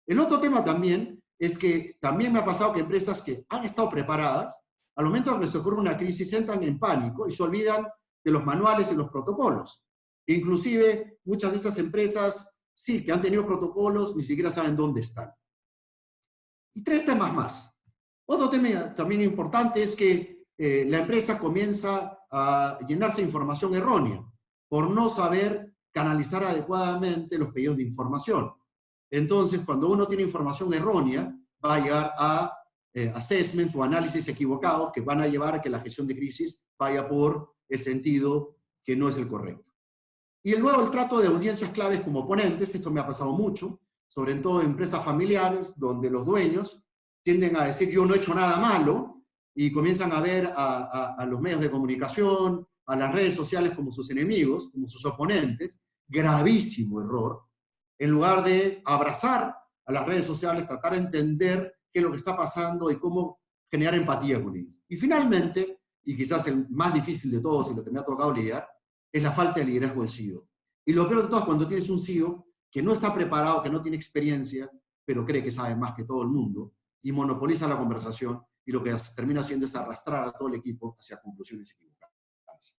B: El otro tema también es que también me ha pasado que empresas que han estado preparadas, al momento que les ocurre una crisis, entran en pánico y se olvidan de los manuales y los protocolos. Inclusive, muchas de esas empresas, sí, que han tenido protocolos, ni siquiera saben dónde están. Y 3 temas más. Otro tema también importante es que la empresa comienza a llenarse de información errónea por no saber canalizar adecuadamente los pedidos de información. Entonces, cuando uno tiene información errónea, va a llegar a assessments o análisis equivocados que van a llevar a que la gestión de crisis vaya por el sentido que no es el correcto. Y luego el trato de audiencias claves como ponentes, esto me ha pasado mucho, sobre todo en empresas familiares, donde los dueños tienden a decir yo no he hecho nada malo, y comienzan a ver a los medios de comunicación, a las redes sociales como sus enemigos, como sus oponentes, gravísimo error, en lugar de abrazar a las redes sociales, tratar de entender qué es lo que está pasando y cómo generar empatía con ellos. Y finalmente, y quizás el más difícil de todos y lo que me ha tocado lidiar, es la falta de liderazgo del CEO. Y lo peor de todo es cuando tienes un CEO que no está preparado, que no tiene experiencia, pero cree que sabe más que todo el mundo, y monopoliza la conversación, y lo que termina haciendo es arrastrar a todo el equipo hacia conclusiones equivocadas.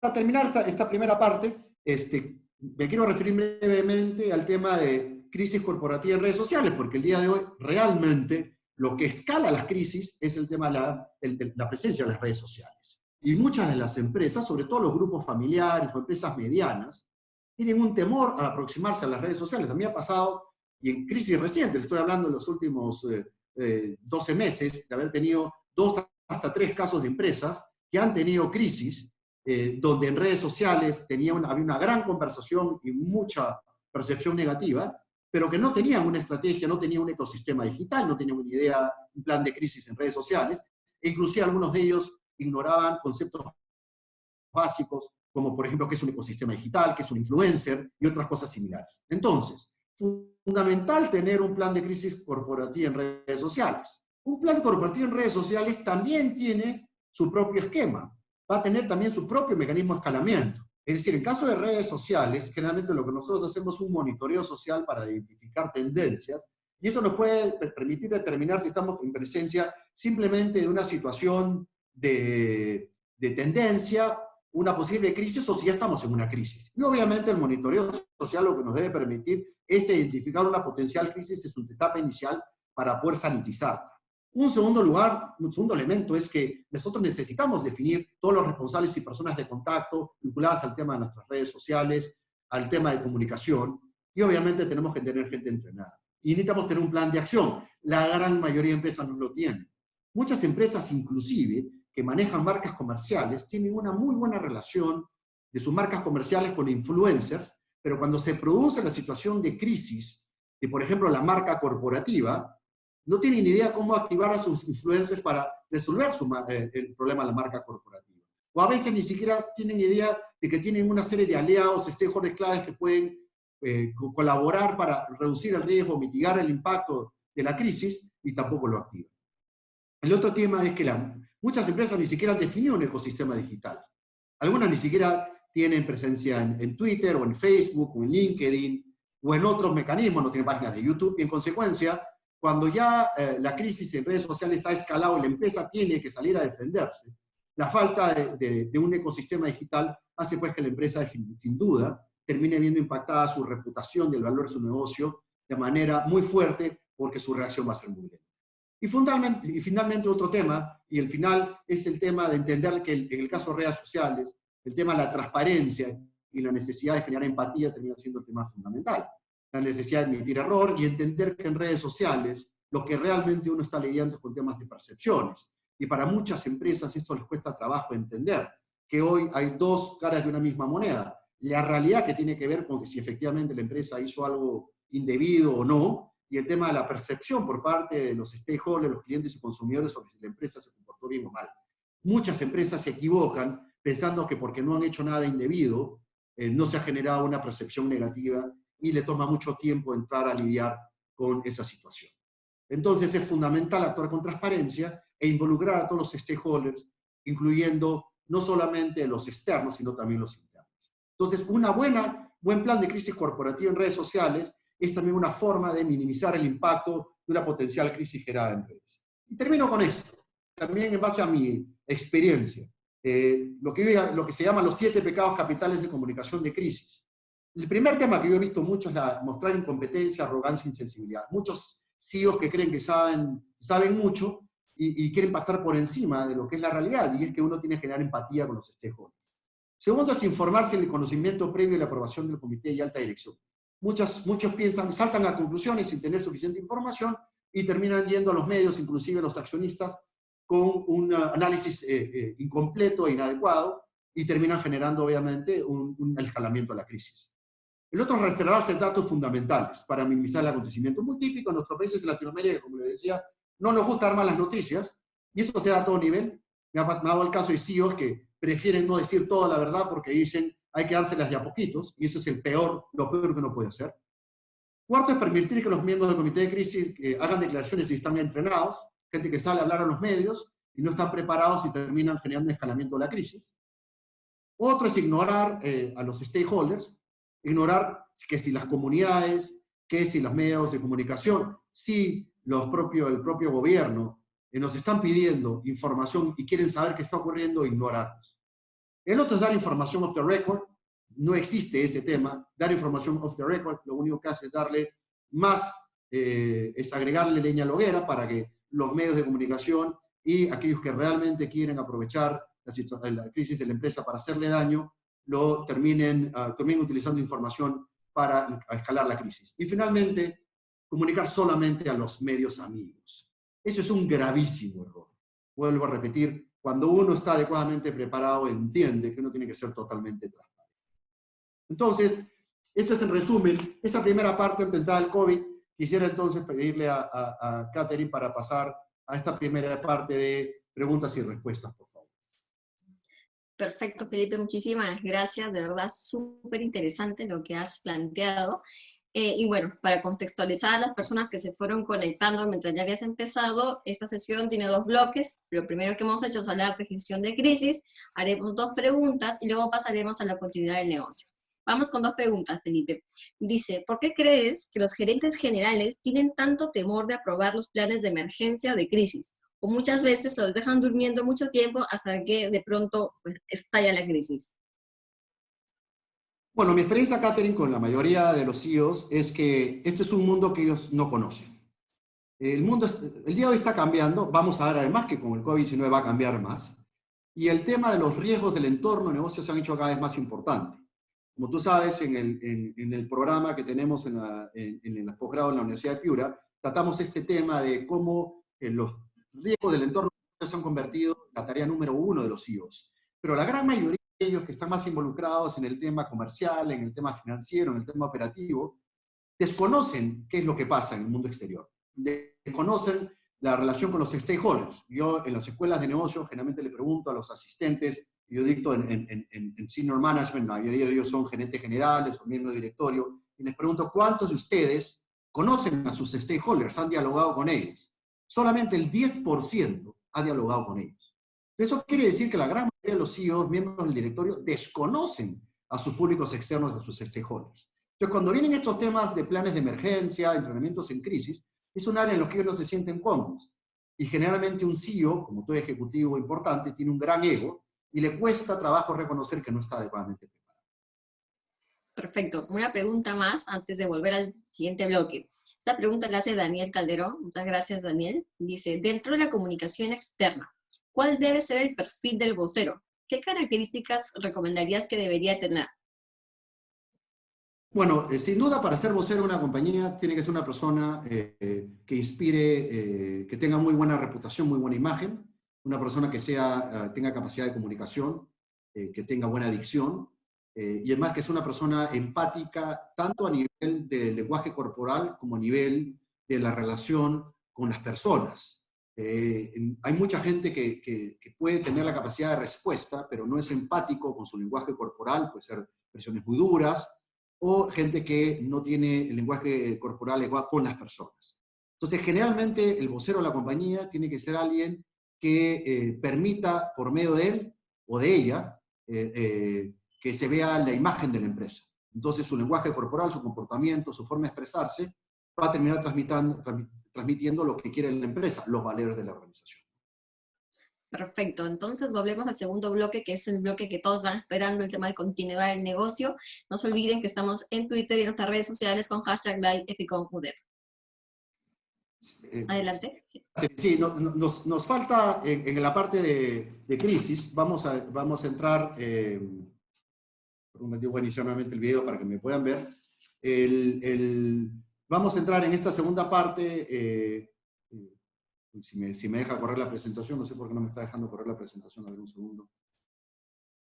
B: Para terminar esta primera parte, me quiero referir brevemente al tema de crisis corporativa en redes sociales, porque el día de hoy realmente lo que escala las crisis es el tema de la presencia de las redes sociales. Y muchas de las empresas, sobre todo los grupos familiares o empresas medianas, tienen un temor a aproximarse a las redes sociales. A mí me ha pasado, y en crisis recientes, estoy hablando de los últimos 12 meses, de haber tenido 2 hasta 3 casos de empresas que han tenido crisis, donde en redes sociales había una gran conversación y mucha percepción negativa, pero que no tenían una estrategia, no tenían un ecosistema digital, no tenían una idea, un plan de crisis en redes sociales, e inclusive algunos de ellos ignoraban conceptos básicos, como por ejemplo qué es un ecosistema digital, qué es un influencer y otras cosas similares. Entonces, fundamental tener un plan de crisis corporativa en redes sociales. Un plan corporativo en redes sociales también tiene su propio esquema, va a tener también su propio mecanismo de escalamiento. Es decir, en caso de redes sociales, generalmente lo que nosotros hacemos es un monitoreo social para identificar tendencias, y eso nos puede permitir determinar si estamos en presencia simplemente de una situación de tendencia, una posible crisis, o si ya estamos en una crisis. Y obviamente el monitoreo social lo que nos debe permitir es identificar una potencial crisis en su etapa inicial para poder sanitizarla. Un segundo elemento es que nosotros necesitamos definir todos los responsables y personas de contacto vinculadas al tema de nuestras redes sociales, al tema de comunicación, y obviamente tenemos que tener gente entrenada. Y necesitamos tener un plan de acción. La gran mayoría de empresas no lo tienen. Muchas empresas, inclusive, que manejan marcas comerciales, tienen una muy buena relación de sus marcas comerciales con influencers, pero cuando se produce la situación de crisis de, por ejemplo, la marca corporativa, no tienen ni idea cómo activar a sus influencers para resolver el problema de la marca corporativa. O a veces ni siquiera tienen idea de que tienen una serie de aliados, stakeholders claves que pueden colaborar para reducir el riesgo, mitigar el impacto de la crisis, y tampoco lo activan. El otro tema es que muchas empresas ni siquiera han definido un ecosistema digital. Algunas ni siquiera tienen presencia en Twitter, o en Facebook, o en LinkedIn, o en otros mecanismos, no tienen páginas de YouTube, y en consecuencia, cuando ya la crisis en redes sociales ha escalado y la empresa tiene que salir a defenderse, la falta de un ecosistema digital hace pues que la empresa, sin duda, termine viendo impactada su reputación y el valor de su negocio de manera muy fuerte, porque su reacción va a ser muy lenta. Y finalmente otro tema, y el final es el tema de entender que en el caso de redes sociales, el tema de la transparencia y la necesidad de generar empatía termina siendo el tema fundamental. La necesidad de admitir error y entender que en redes sociales lo que realmente uno está lidiando es con temas de percepciones. Y para muchas empresas esto les cuesta trabajo entender que hoy hay 2 caras de una misma moneda. La realidad que tiene que ver con que si efectivamente la empresa hizo algo indebido o no, y el tema de la percepción por parte de los stakeholders, los clientes y consumidores, sobre si la empresa se comportó bien o mal. Muchas empresas se equivocan pensando que porque no han hecho nada indebido, no se ha generado una percepción negativa, y le toma mucho tiempo entrar a lidiar con esa situación. Entonces es fundamental actuar con transparencia e involucrar a todos los stakeholders, incluyendo no solamente los externos, sino también los internos. Entonces, buen plan de crisis corporativa en redes sociales es también una forma de minimizar el impacto de una potencial crisis generada en redes. Y termino con esto, también en base a mi experiencia, lo que se llama los 7 pecados capitales de comunicación de crisis. El primer tema que yo he visto mucho es mostrar incompetencia, arrogancia, insensibilidad. Muchos CEOs que creen que saben mucho y quieren pasar por encima de lo que es la realidad, y es que uno tiene que generar empatía con los stakeholders. Segundo es informarse del conocimiento previo y la aprobación del comité y alta dirección. Muchos piensan, saltan a conclusiones sin tener suficiente información y terminan yendo a los medios, inclusive los accionistas, con un análisis incompleto e inadecuado, y terminan generando, obviamente, un escalamiento de la crisis. El otro es reservarse datos fundamentales para minimizar el acontecimiento. Muy típico en nuestros países en Latinoamérica, como les decía, no nos gusta dar malas noticias, y esto se da a todo nivel. Me ha dado el caso de CEOs que prefieren no decir toda la verdad porque dicen hay que dárselas de a poquitos, y eso es lo peor que uno puede hacer. Cuarto es permitir que los miembros del comité de crisis hagan declaraciones si están entrenados, gente que sale a hablar a los medios y no están preparados y terminan generando un escalamiento de la crisis. Otro es ignorar a los stakeholders, ignorar que si las comunidades, que si los medios de comunicación, si el propio gobierno nos están pidiendo información y quieren saber qué está ocurriendo, ignorarlos. El otro es dar información off the record. No existe ese tema. Dar información off the record, lo único que hace es darle más, es agregarle leña a la hoguera para que los medios de comunicación y aquellos que realmente quieren aprovechar la crisis de la empresa para hacerle daño, terminen utilizando información para escalar la crisis. Y finalmente, comunicar solamente a los medios amigos. Eso es un gravísimo error. Vuelvo a repetir, cuando uno está adecuadamente preparado, entiende que uno tiene que ser totalmente transparente. Entonces, esto es en resumen, esta primera parte intentada del COVID. Quisiera entonces pedirle a Catherine para pasar a esta primera parte de preguntas y respuestas, por favor.
A: Perfecto, Felipe, muchísimas gracias. De verdad, súper interesante lo que has planteado. Y bueno, para contextualizar a las personas que se fueron conectando mientras ya habías empezado, esta sesión tiene 2 bloques. Lo primero que hemos hecho es hablar de gestión de crisis, haremos 2 preguntas y luego pasaremos a la continuidad del negocio. Vamos con 2 preguntas, Felipe. Dice, ¿por qué crees que los gerentes generales tienen tanto temor de aprobar los planes de emergencia o de crisis? O muchas veces los dejan durmiendo mucho tiempo hasta que de pronto pues, estalla la crisis.
B: Bueno, mi experiencia, Catherine, con la mayoría de los CEOs es que este es un mundo que ellos no conocen. El día de hoy está cambiando, vamos a ver además que con el COVID-19 va a cambiar más, y el tema de los riesgos del entorno de negocios se han hecho cada vez más importante. Como tú sabes, en el programa que tenemos en el posgrado en la Universidad de Piura, tratamos este tema de cómo los riesgos del entorno se han convertido en la tarea número 1 de los CEOs. Pero la gran mayoría de ellos que están más involucrados en el tema comercial, en el tema financiero, en el tema operativo, desconocen qué es lo que pasa en el mundo exterior. Desconocen la relación con los stakeholders. Yo en las escuelas de negocios generalmente le pregunto a los asistentes, yo dicto en senior management, la mayoría de ellos son gerentes generales o miembros de directorio, y les pregunto cuántos de ustedes conocen a sus stakeholders, han dialogado con ellos. Solamente el 10% ha dialogado con ellos. Eso quiere decir que la gran mayoría de los CEOs, miembros del directorio, desconocen a sus públicos externos, a sus stakeholders. Entonces, cuando vienen estos temas de planes de emergencia, entrenamientos en crisis, es un área en la que ellos no se sienten cómodos. Y generalmente un CEO, como todo ejecutivo importante, tiene un gran ego y le cuesta trabajo reconocer que no está adecuadamente preparado.
A: Perfecto. Una pregunta más antes de volver al siguiente bloque. Esta pregunta la hace Daniel Calderón. Muchas gracias, Daniel. Dice, dentro de la comunicación externa, ¿cuál debe ser el perfil del vocero? ¿Qué características recomendarías que debería tener?
B: Bueno, sin duda para ser vocero de una compañía tiene que ser una persona que inspire, que tenga muy buena reputación, muy buena imagen, una persona que tenga capacidad de comunicación, que tenga buena dicción, y además que sea una persona empática tanto a nivel del lenguaje corporal como a nivel de la relación con las personas. Hay mucha gente que puede tener la capacidad de respuesta, pero no es empático con su lenguaje corporal, puede ser expresiones muy duras, o gente que no tiene el lenguaje corporal igual con las personas. Entonces, generalmente, el vocero de la compañía tiene que ser alguien que permita, por medio de él o de ella, que se vea la imagen de la empresa. Entonces, su lenguaje corporal, su comportamiento, su forma de expresarse, va a terminar transmitiendo lo que quiere la empresa, los valores de la organización.
A: Perfecto, entonces volvemos al segundo bloque, que es el bloque que todos están esperando, el tema de continuidad del negocio. No se olviden que estamos en Twitter y en nuestras redes sociales con hashtag #LiveEpicomUDEP. Adelante.
B: Sí, nos falta en la parte de crisis, vamos a entrar, metí buenísimamente el video para que me puedan ver, vamos a entrar en esta segunda parte, si me deja correr la presentación, no sé por qué no me está dejando correr la presentación, a ver un segundo.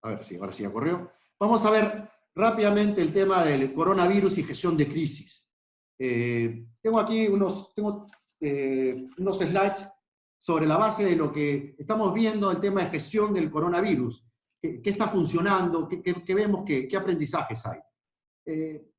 B: A ver, sí, ahora sí ya corrió. Vamos a ver rápidamente el tema del coronavirus y gestión de crisis. Tengo aquí unos slides sobre la base de lo que estamos viendo, el tema de gestión del coronavirus. ¿Qué está funcionando? ¿Qué vemos? ¿Qué aprendizajes hay?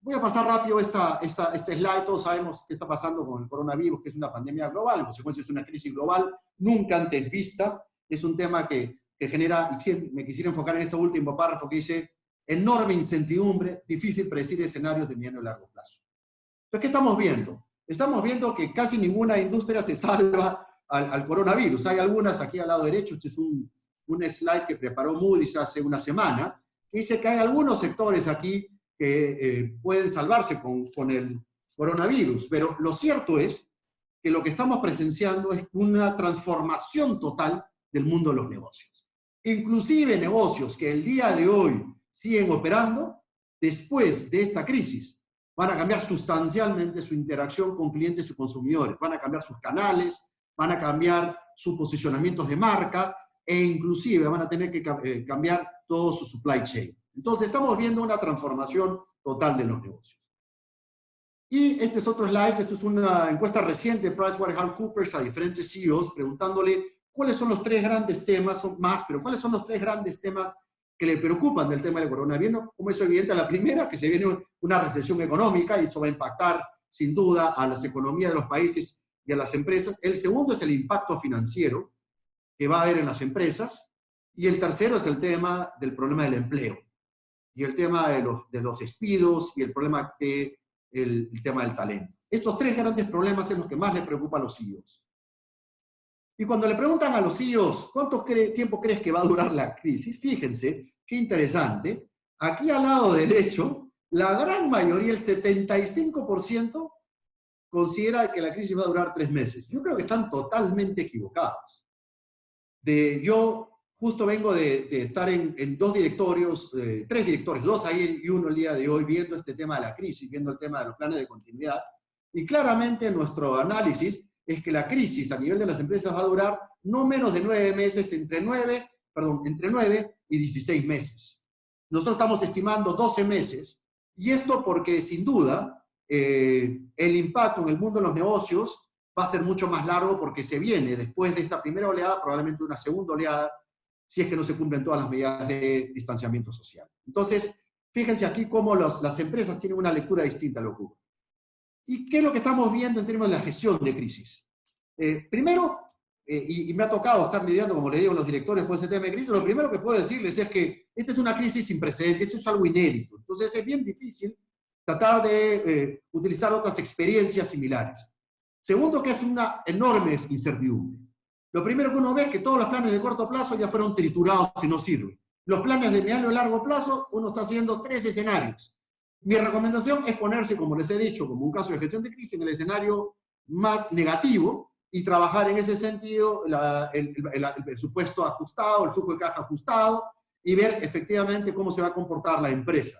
B: Voy a pasar rápido este slide. Todos sabemos qué está pasando con el coronavirus, que es una pandemia global, en consecuencia es una crisis global nunca antes vista. Es un tema que genera, y me quisiera enfocar en este último párrafo que dice, enorme incertidumbre, difícil predecir escenarios de mediano y largo plazo. Entonces, ¿qué estamos viendo? Estamos viendo que casi ninguna industria se salva al coronavirus. Hay algunas aquí al lado derecho, este es un slide que preparó Moody's hace una semana, que dice que hay algunos sectores aquí que pueden salvarse con el coronavirus, pero lo cierto es que lo que estamos presenciando es una transformación total del mundo de los negocios. Inclusive negocios que el día de hoy siguen operando, después de esta crisis, van a cambiar sustancialmente su interacción con clientes y consumidores, van a cambiar sus canales, van a cambiar sus posicionamientos de marca e inclusive van a tener que cambiar todo su supply chain. Entonces estamos viendo una transformación total de los negocios. Y este es otro slide, esto es una encuesta reciente de PricewaterhouseCoopers a diferentes CEOs preguntándole cuáles son los tres grandes temas, son más, pero cuáles son los tres grandes temas que le preocupan del tema del coronavirus. Como es evidente, la primera, que se viene una recesión económica y esto va a impactar sin duda a las economías de los países y a las empresas. El segundo es el impacto financiero que va a haber en las empresas. Y el tercero es el tema del problema del empleo y el tema de los despidos y el problema el tema del talento. Estos tres grandes problemas son los que más le preocupan a los CEOs. Y cuando le preguntan a los CEOs, ¿cuánto tiempo crees que va a durar la crisis? Fíjense, qué interesante. Aquí al lado derecho, la gran mayoría, el 75%, considera que la crisis va a durar 3 meses. Yo creo que están totalmente equivocados. Yo justo vengo de estar en 2 directorios, 3 directorios, 2 ahí y 1 el día de hoy, viendo este tema de la crisis, viendo el tema de los planes de continuidad. Y claramente nuestro análisis es que la crisis a nivel de las empresas va a durar no menos de 9 meses, entre 9 y 16 meses. Nosotros estamos estimando 12 meses, y esto porque sin duda el impacto en el mundo de los negocios va a ser mucho más largo porque se viene después de esta primera oleada, probablemente una segunda oleada, si es que no se cumplen todas las medidas de distanciamiento social. Entonces, fíjense aquí cómo las empresas tienen una lectura distinta a lo que ocurre. ¿Y qué es lo que estamos viendo en términos de la gestión de crisis? Primero, y me ha tocado estar lidiando, como le digo, los directores con este tema de crisis, lo primero que puedo decirles es que esta es una crisis sin precedentes, esto es algo inédito. Entonces es bien difícil tratar de utilizar otras experiencias similares. Segundo, que es una enorme incertidumbre. Lo primero que uno ve es que todos los planes de corto plazo ya fueron triturados y no sirven. Los planes de mediano y largo plazo, uno está haciendo 3 escenarios. Mi recomendación es ponerse, como les he dicho, como un caso de gestión de crisis, en el escenario más negativo y trabajar en ese sentido el presupuesto ajustado, el flujo de caja ajustado y ver efectivamente cómo se va a comportar la empresa.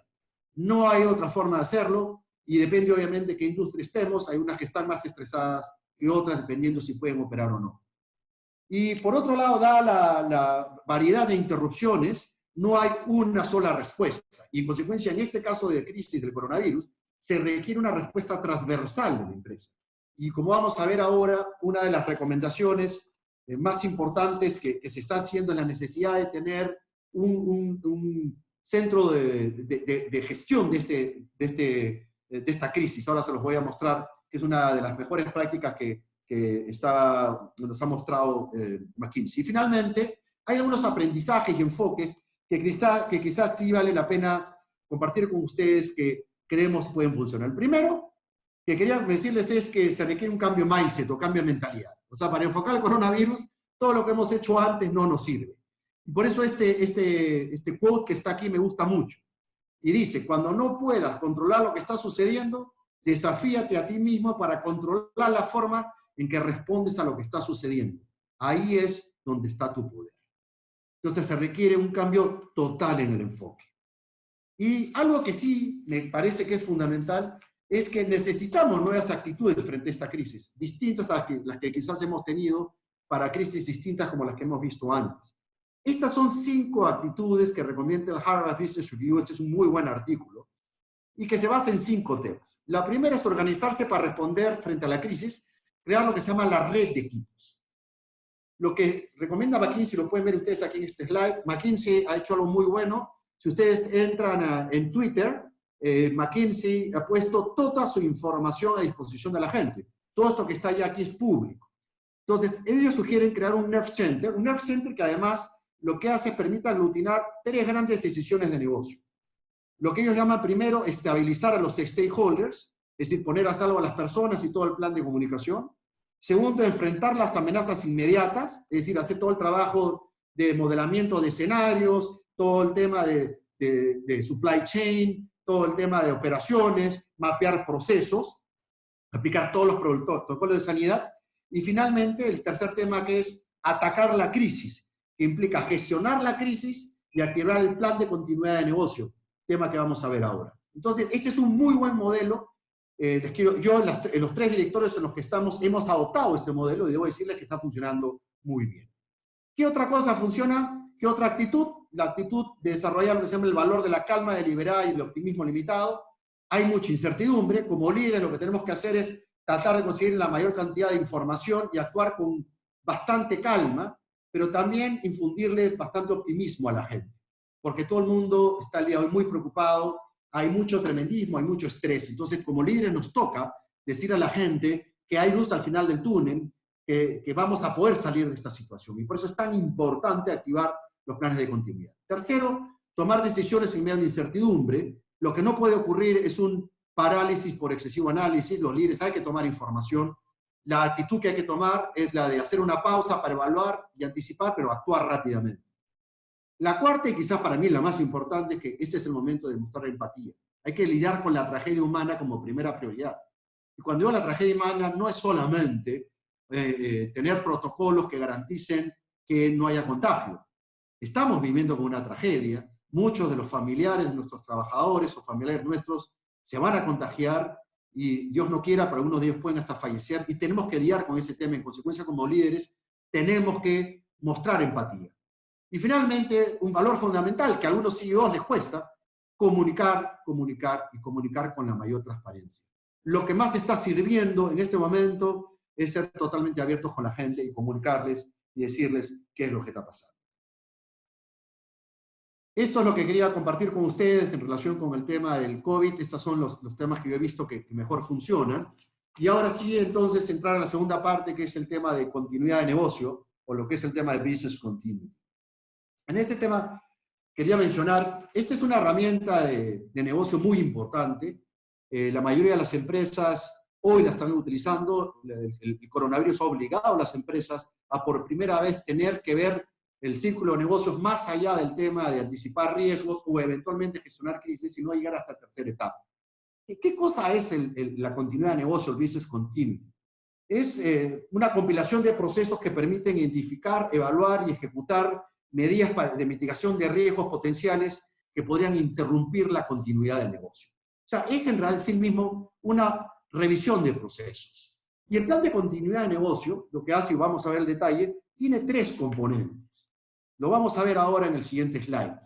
B: No hay otra forma de hacerlo y depende obviamente de qué industria estemos. Hay unas que están más estresadas que otras dependiendo si pueden operar o no. Y por otro lado, dada la variedad de interrupciones, no hay una sola respuesta. Y en consecuencia, en este caso de crisis del coronavirus, se requiere una respuesta transversal de la empresa. Y como vamos a ver ahora, una de las recomendaciones más importantes que se está haciendo es la necesidad de tener un centro de gestión de esta crisis. Ahora se los voy a mostrar, que es una de las mejores prácticas que nos ha mostrado McKinsey. Y finalmente, hay algunos aprendizajes y enfoques que quizás sí vale la pena compartir con ustedes que creemos pueden funcionar. El primero que quería decirles es que se requiere un cambio mindset o cambio de mentalidad. O sea, para enfocar el coronavirus, todo lo que hemos hecho antes no nos sirve. Y por eso este quote que está aquí me gusta mucho. Y dice, cuando no puedas controlar lo que está sucediendo, desafíate a ti mismo para controlar la forma en que respondes a lo que está sucediendo. Ahí es donde está tu poder. Entonces se requiere un cambio total en el enfoque. Y algo que sí me parece que es fundamental es que necesitamos nuevas actitudes frente a esta crisis, distintas a las que quizás hemos tenido para crisis distintas como las que hemos visto antes. Estas son 5 actitudes que recomienda el Harvard Business Review. Este es un muy buen artículo, y que se basa en 5 temas. La primera es organizarse para responder frente a la crisis, crear lo que se llama la red de equipos. Lo que recomienda McKinsey, lo pueden ver ustedes aquí en este slide. McKinsey ha hecho algo muy bueno. Si ustedes entran en Twitter, McKinsey ha puesto toda su información a disposición de la gente. Todo esto que está ya aquí es público. Entonces, ellos sugieren crear un Nerve Center que además lo que hace permite aglutinar 3 grandes decisiones de negocio. Lo que ellos llaman primero estabilizar a los stakeholders, es decir, poner a salvo a las personas y todo el plan de comunicación. Segundo, enfrentar las amenazas inmediatas, es decir, hacer todo el trabajo de modelamiento de escenarios, todo el tema de supply chain, todo el tema de operaciones, mapear procesos, aplicar todos los protocolos de sanidad. Y finalmente, el tercer tema, que es atacar la crisis, que implica gestionar la crisis y activar el plan de continuidad de negocio, tema que vamos a ver ahora. Entonces, este es un muy buen modelo. Yo en los 3 directorios en los que estamos hemos adoptado este modelo y debo decirles que está funcionando muy bien. ¿Qué otra cosa funciona? ¿Qué otra actitud? La actitud de desarrollar lo que se llama el valor de la calma deliberada y el optimismo limitado. Hay mucha incertidumbre. Como líderes lo que tenemos que hacer es tratar de conseguir la mayor cantidad de información y actuar con bastante calma, pero también infundirle bastante optimismo a la gente, porque todo el mundo está el día de hoy muy preocupado, hay mucho tremendismo, hay mucho estrés. Entonces, como líderes nos toca decir a la gente que hay luz al final del túnel, que vamos a poder salir de esta situación. Y por eso es tan importante activar los planes de continuidad. Tercero, tomar decisiones en medio de incertidumbre. Lo que no puede ocurrir es un parálisis por excesivo análisis. Los líderes hay que tomar información. La actitud que hay que tomar es la de hacer una pausa para evaluar y anticipar, pero actuar rápidamente. La cuarta, y quizás para mí la más importante, es que ese es el momento de mostrar empatía. Hay que lidiar con la tragedia humana como primera prioridad. Y cuando digo la tragedia humana, no es solamente tener protocolos que garanticen que no haya contagio. Estamos viviendo con una tragedia. Muchos de los familiares de nuestros trabajadores o familiares nuestros se van a contagiar y Dios no quiera, pero algunos de ellos pueden hasta fallecer, y tenemos que lidiar con ese tema. En consecuencia, como líderes, tenemos que mostrar empatía. Y finalmente, un valor fundamental que a algunos CEOs les cuesta: comunicar, comunicar y comunicar con la mayor transparencia. Lo que más está sirviendo en este momento es ser totalmente abiertos con la gente y comunicarles y decirles qué es lo que está pasando. Esto es lo que quería compartir con ustedes en relación con el tema del COVID. Estos son los temas que yo he visto que mejor funcionan. Y ahora sí, entonces, entrar a la segunda parte, que es el tema de continuidad de negocio, o lo que es el tema de business continuity. En este tema quería mencionar, esta es una herramienta de negocio muy importante. La mayoría de las empresas hoy la están utilizando. El coronavirus ha obligado a las empresas a por primera vez tener que ver el círculo de negocios más allá del tema de anticipar riesgos o eventualmente gestionar crisis y no llegar hasta la tercera etapa. ¿Qué cosa es la continuidad de negocio, el business continuity? Es una compilación de procesos que permiten identificar, evaluar y ejecutar medidas de mitigación de riesgos potenciales que podrían interrumpir la continuidad del negocio. O sea, es en realidad en sí mismo una revisión de procesos. Y el plan de continuidad de negocio, lo que hace, y vamos a ver el detalle, tiene 3 componentes. Lo vamos a ver ahora en el siguiente slide.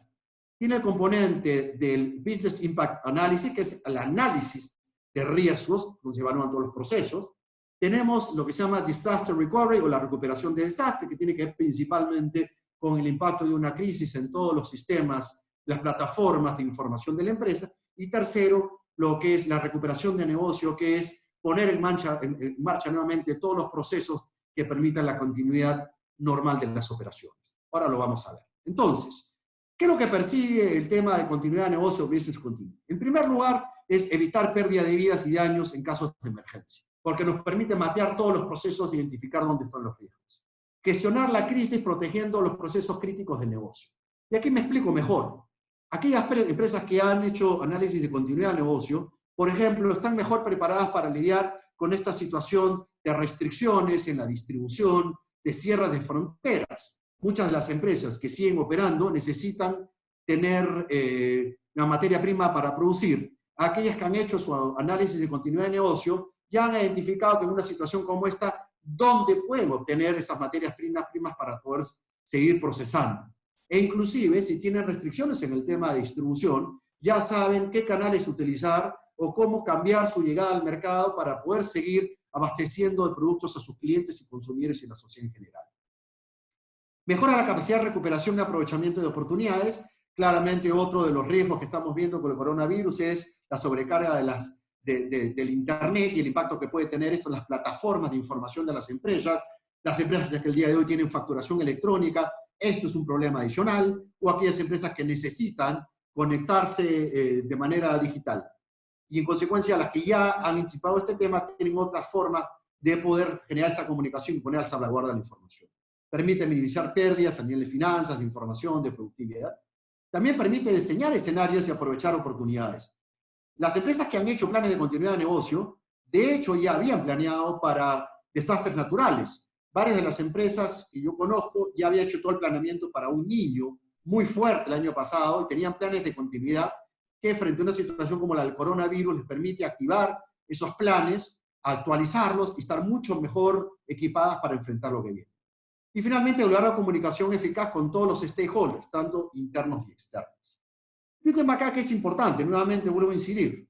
B: Tiene el componente del Business Impact Analysis, que es el análisis de riesgos, donde se evalúan todos los procesos. Tenemos lo que se llama Disaster Recovery, o la recuperación de desastre, que tiene que ver principalmente con el impacto de una crisis en todos los sistemas, las plataformas de información de la empresa. Y tercero, lo que es la recuperación de negocio, que es poner en marcha nuevamente todos los procesos que permitan la continuidad normal de las operaciones. Ahora lo vamos a ver. Entonces, ¿qué es lo que persigue el tema de continuidad de negocio o business continuity? En primer lugar, es evitar pérdida de vidas y daños en casos de emergencia, porque nos permite mapear todos los procesos e identificar dónde están los riesgos. gestionar la crisis protegiendo los procesos críticos del negocio. Y aquí me explico mejor. Aquellas empresas que han hecho análisis de continuidad de negocio, por ejemplo, están mejor preparadas para lidiar con esta situación de restricciones en la distribución, de cierres de fronteras. Muchas de las empresas que siguen operando necesitan tener la materia prima para producir. Aquellas que han hecho su análisis de continuidad de negocio ya han identificado que en una situación como esta, ¿dónde pueden obtener esas materias primas para poder seguir procesando? E inclusive, si tienen restricciones en el tema de distribución, ya saben qué canales utilizar o cómo cambiar su llegada al mercado para poder seguir abasteciendo de productos a sus clientes y consumidores y la sociedad en general. Mejora la capacidad de recuperación y aprovechamiento de oportunidades. Claramente otro de los riesgos que estamos viendo con el coronavirus es la sobrecarga del Internet y el impacto que puede tener esto en las plataformas de información de las empresas que el día de hoy tienen facturación electrónica. Esto es un problema adicional, o aquellas empresas que necesitan conectarse de manera digital. Y en consecuencia, las que ya han anticipado este tema tienen otras formas de poder generar esta comunicación y poner al salvaguarda la información. Permite minimizar pérdidas a nivel de finanzas, de información, de productividad. También permite diseñar escenarios y aprovechar oportunidades. Las empresas que han hecho planes de continuidad de negocio, de hecho ya habían planeado para desastres naturales. Varias de las empresas que yo conozco ya habían hecho todo el planeamiento para un niño muy fuerte el año pasado y tenían planes de continuidad que frente a una situación como la del coronavirus les permite activar esos planes, actualizarlos y estar mucho mejor equipadas para enfrentar lo que viene. Y finalmente, lograr la comunicación eficaz con todos los stakeholders, tanto internos y externos. Y un tema acá que es importante, nuevamente vuelvo a incidir.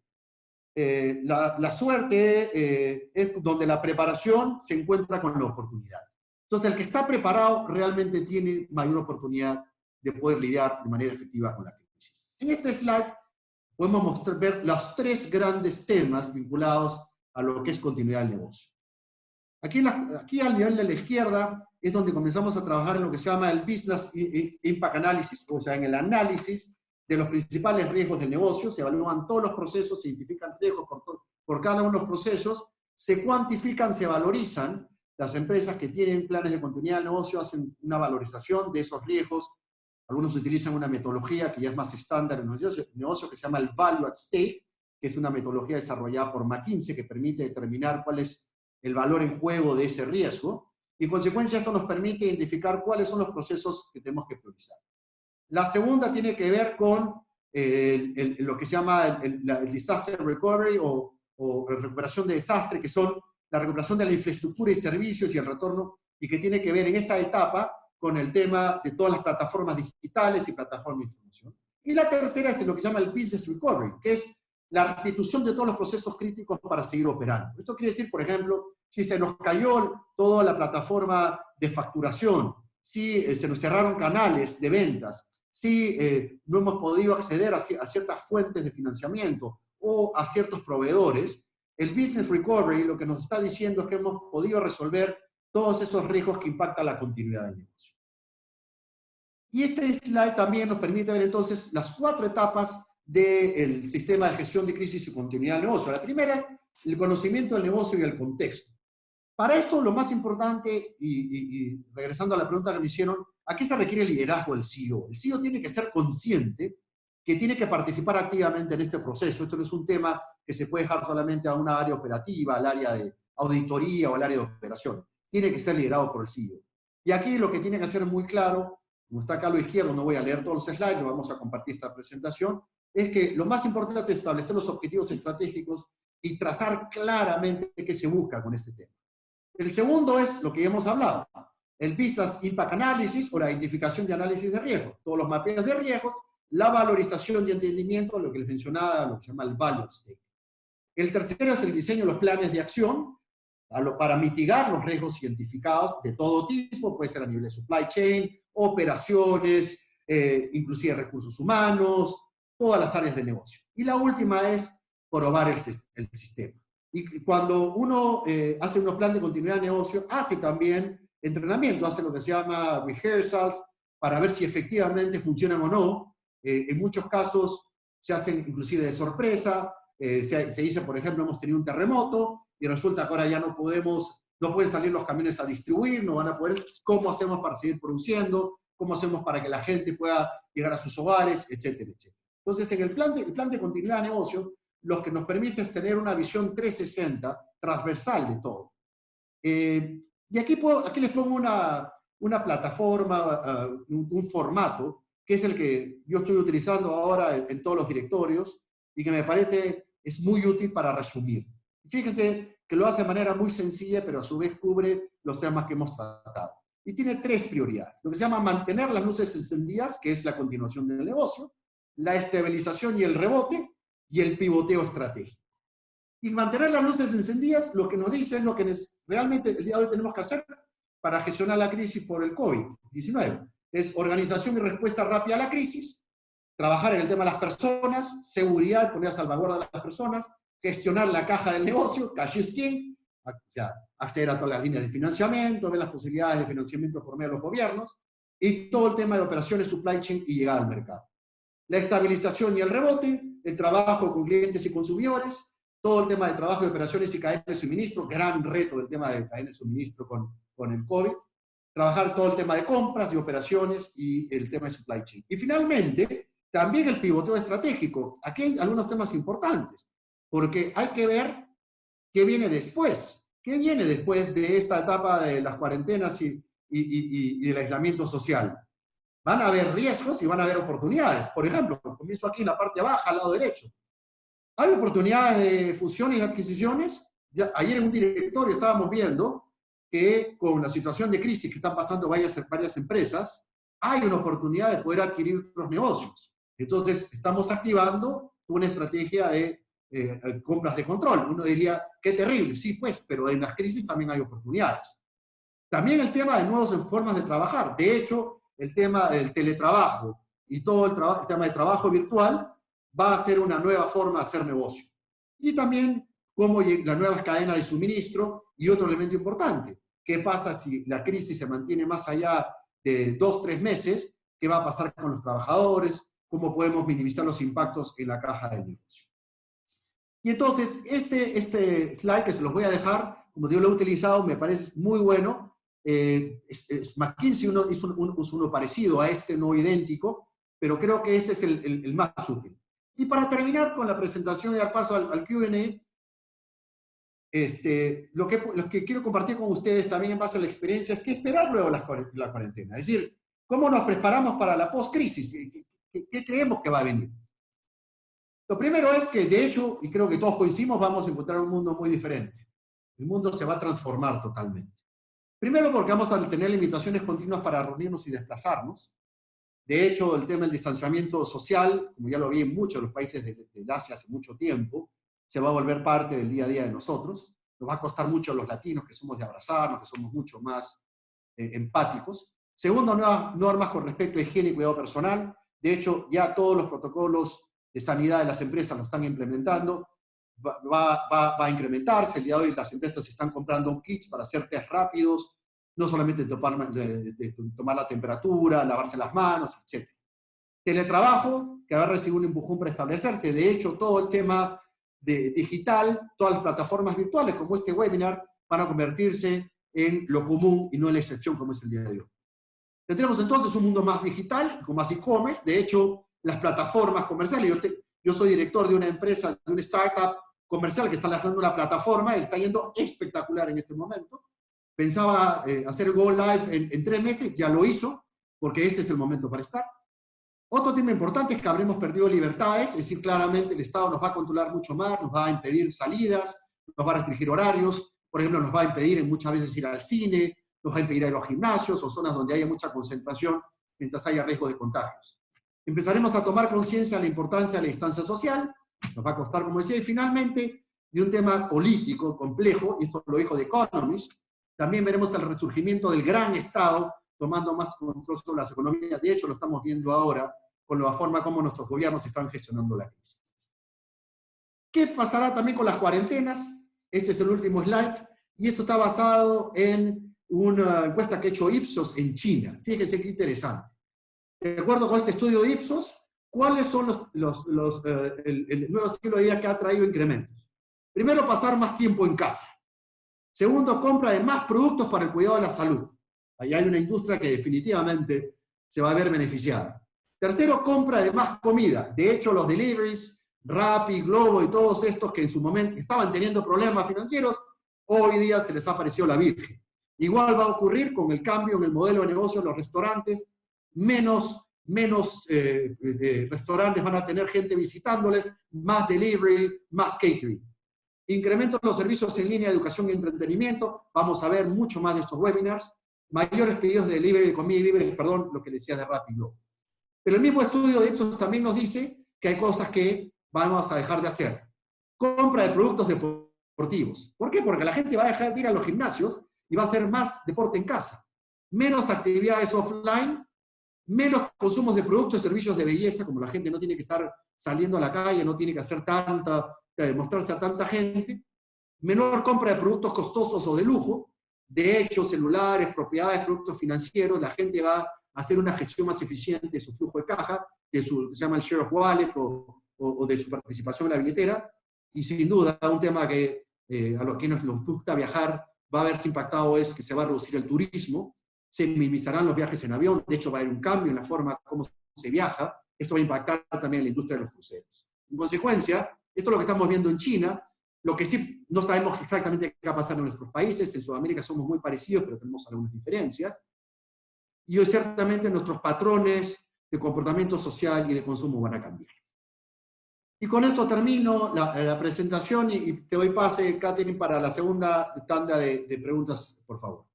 B: La suerte es donde la preparación se encuentra con la oportunidad. Entonces, el que está preparado realmente tiene mayor oportunidad de poder lidiar de manera efectiva con la crisis. En este slide podemos ver los tres grandes temas vinculados a lo que es continuidad del negocio. Aquí al nivel de la izquierda es donde comenzamos a trabajar en lo que se llama el Business Impact Analysis, o sea, en el análisis de los principales riesgos del negocio. Se evalúan todos los procesos, se identifican riesgos por cada uno de los procesos, se cuantifican, se valorizan. Las empresas que tienen planes de continuidad del negocio hacen una valorización de esos riesgos. Algunos utilizan una metodología que ya es más estándar en los negocios que se llama el Value at Stake, que es una metodología desarrollada por McKinsey que permite determinar cuál es el valor en juego de ese riesgo. Y en consecuencia esto nos permite identificar cuáles son los procesos que tenemos que priorizar. La segunda tiene que ver con lo que se llama el Disaster Recovery o recuperación de desastre, que son la recuperación de la infraestructura y servicios y el retorno, y que tiene que ver en esta etapa con el tema de todas las plataformas digitales y plataformas de información. Y la tercera es lo que se llama el Business Recovery, que es la restitución de todos los procesos críticos para seguir operando. Esto quiere decir, por ejemplo, si se nos cayó toda la plataforma de facturación, si se nos cerraron canales de ventas, si no hemos podido acceder a ciertas fuentes de financiamiento o a ciertos proveedores, el Business Recovery lo que nos está diciendo es que hemos podido resolver todos esos riesgos que impactan la continuidad del negocio. Y este slide también nos permite ver entonces las 4 etapas del sistema de gestión de crisis y continuidad del negocio. La primera es el conocimiento del negocio y el contexto. Para esto lo más importante, y regresando a la pregunta que me hicieron, ¿a qué se requiere el liderazgo del CEO? El CEO tiene que ser consciente que tiene que participar activamente en este proceso. Esto no es un tema que se puede dejar solamente a una área operativa, al área de auditoría o al área de operaciones. Tiene que ser liderado por el CEO. Y aquí lo que tiene que ser muy claro, como está acá a lo izquierdo, no voy a leer todos los slides, vamos a compartir esta presentación, es que lo más importante es establecer los objetivos estratégicos y trazar claramente qué se busca con este tema. El segundo es lo que ya hemos hablado, el Business Impact Analysis o la identificación de análisis de riesgos, todos los mapeos de riesgos, la valorización y entendimiento, lo que les mencionaba, lo que se llama el Value at Stake. El tercero es el diseño de los planes de acción para mitigar los riesgos identificados de todo tipo, puede ser a nivel de supply chain, operaciones, inclusive recursos humanos, todas las áreas de negocio. Y la última es probar el sistema. Y cuando uno hace unos planes de continuidad de negocio, hace también entrenamiento, hace lo que se llama rehearsals, para ver si efectivamente funcionan o no. En muchos casos se hacen inclusive de sorpresa. Se dice, por ejemplo, hemos tenido un terremoto y resulta que ahora ya no podemos no pueden salir los camiones a distribuir, no van a poder, ¿cómo hacemos para seguir produciendo? ¿Cómo hacemos para que la gente pueda llegar a sus hogares? Etcétera, etcétera. Entonces, en el plan de continuidad de negocio, lo que nos permite es tener una visión 360 transversal de todo. Y aquí les pongo una plataforma, un formato, que es el que yo estoy utilizando ahora en todos los directorios y que me parece es muy útil para resumir. Fíjense que lo hace de manera muy sencilla, pero a su vez cubre los temas que hemos tratado. Y tiene 3 prioridades. Lo que se llama mantener las luces encendidas, que es la continuación del negocio, la estabilización y el rebote, y el pivoteo estratégico. Y mantener las luces encendidas, lo que nos dice es lo que realmente el día de hoy tenemos que hacer para gestionar la crisis por el COVID-19. Es organización y respuesta rápida a la crisis, trabajar en el tema de las personas, seguridad, poner a salvaguarda a las personas, gestionar la caja del negocio, cash is king, o sea, acceder a todas las líneas de financiamiento, ver las posibilidades de financiamiento por medio de los gobiernos, y todo el tema de operaciones, supply chain y llegada al mercado. La estabilización y el rebote, el trabajo con clientes y consumidores, todo el tema de trabajo de operaciones y cadenas de suministro, gran reto del tema de cadenas de suministro con el COVID, trabajar todo el tema de compras, de operaciones y el tema de supply chain. Y finalmente, también el pivoteo estratégico. Aquí hay algunos temas importantes, porque hay que ver qué viene después. ¿Qué viene después de esta etapa de las cuarentenas y del aislamiento social? Van a haber riesgos y van a haber oportunidades. Por ejemplo, comienzo aquí en la parte baja, al lado derecho. ¿Hay oportunidades de fusiones y adquisiciones? Ayer en un directorio estábamos viendo que con la situación de crisis que están pasando varias empresas, hay una oportunidad de poder adquirir otros negocios. Entonces, estamos activando una estrategia de compras de control. Uno diría, qué terrible, sí, pues, pero en las crisis también hay oportunidades. También el tema de nuevas formas de trabajar. De hecho, el tema del teletrabajo y todo el tema de trabajo virtual va a ser una nueva forma de hacer negocio. Y también cómo las nuevas cadenas de suministro y otro elemento importante. ¿Qué pasa si la crisis se mantiene más allá de 2-3 meses? ¿Qué va a pasar con los trabajadores? ¿Cómo podemos minimizar los impactos en la caja del negocio? Y entonces, este slide que se los voy a dejar, como yo lo he utilizado, me parece muy bueno. McKinsey hizo uno parecido a este, no idéntico, pero creo que ese es el más útil. Y para terminar con la presentación y dar paso al Q&A, lo que quiero compartir con ustedes también en base a la experiencia es qué esperar luego de la cuarentena. Es decir, cómo nos preparamos para la post-crisis, qué creemos que va a venir. Lo primero es que, de hecho, y creo que todos coincidimos, vamos a encontrar un mundo muy diferente. El mundo se va a transformar totalmente. Primero porque vamos a tener limitaciones continuas para reunirnos y desplazarnos. De hecho, el tema del distanciamiento social, como ya lo vi en muchos de los países de Asia hace mucho tiempo, se va a volver parte del día a día de nosotros. Nos va a costar mucho a los latinos, que somos de abrazarnos, que somos mucho más empáticos. Segundo, nuevas normas con respecto a higiene y cuidado personal. De hecho, ya todos los protocolos de sanidad de las empresas lo están implementando. Va a incrementarse. El día de hoy las empresas están comprando kits para hacer test rápidos, no solamente de tomar la temperatura, lavarse las manos, etc. Teletrabajo, que va a recibir un empujón para establecerse. De hecho, todo el tema digital, todas las plataformas virtuales como este webinar, van a convertirse en lo común y no en la excepción como es el día de hoy. Tendremos entonces un mundo más digital, con más e-commerce. De hecho, las plataformas comerciales, yo soy director de una empresa, de una startup comercial que está lanzando una plataforma y está yendo espectacular en este momento. Pensaba hacer Go Live en 3 meses, ya lo hizo, porque ese es el momento para estar. Otro tema importante es que habremos perdido libertades, es decir, claramente el Estado nos va a controlar mucho más, nos va a impedir salidas, nos va a restringir horarios, por ejemplo, nos va a impedir muchas veces ir al cine, nos va a impedir ir a los gimnasios o zonas donde haya mucha concentración mientras haya riesgo de contagios. Empezaremos a tomar conciencia de la importancia de la distancia social, nos va a costar, como decía, y finalmente, de un tema político complejo, y esto lo dijo The Economist, también veremos el resurgimiento del gran Estado tomando más control sobre las economías. De hecho, lo estamos viendo ahora con la forma como nuestros gobiernos están gestionando la crisis. ¿Qué pasará también con las cuarentenas? Este es el último slide, y esto está basado en una encuesta que ha hecho Ipsos en China. Fíjense qué interesante. De acuerdo con este estudio de Ipsos, ¿cuáles son el nuevo estilo de vida que ha traído incrementos? Primero, pasar más tiempo en casa. Segundo, compra de más productos para el cuidado de la salud. Ahí hay una industria que definitivamente se va a ver beneficiada. Tercero, compra de más comida. De hecho, los deliveries, Rappi, Globo y todos estos que en su momento estaban teniendo problemas financieros, hoy día se les ha aparecido la Virgen. Igual va a ocurrir con el cambio en el modelo de negocio de los restaurantes. Menos restaurantes van a tener gente visitándoles, más delivery, más catering. Incremento de los servicios en línea de educación y entretenimiento. Vamos a ver mucho más de estos webinars. Mayores pedidos de delivery, de comida y víveres, perdón, lo que decía de Rappi y Globo. Pero el mismo estudio de Ipsos también nos dice que hay cosas que vamos a dejar de hacer. Compra de productos deportivos. ¿Por qué? Porque la gente va a dejar de ir a los gimnasios y va a hacer más deporte en casa. Menos actividades offline, menos consumos de productos y servicios de belleza, como la gente no tiene que estar saliendo a la calle, no tiene que hacer mostrarse a tanta gente. Menor compra de productos costosos o de lujo. De hecho, celulares, propiedades, productos financieros, la gente va a hacer una gestión más eficiente de su flujo de caja, que se llama el share of wallet o de su participación en la billetera. Y sin duda, un tema que a los que nos gusta viajar va a verse impactado es que se va a reducir el turismo, se minimizarán los viajes en avión, de hecho va a haber un cambio en la forma como se viaja, esto va a impactar también en la industria de los cruceros. En consecuencia, esto es lo que estamos viendo en China. Lo que sí no sabemos exactamente qué va a pasar en nuestros países. En Sudamérica somos muy parecidos, pero tenemos algunas diferencias. Y hoy ciertamente nuestros patrones de comportamiento social y de consumo van a cambiar. Y con esto termino la presentación y te doy pase, Catherine, para la segunda tanda de preguntas, por favor.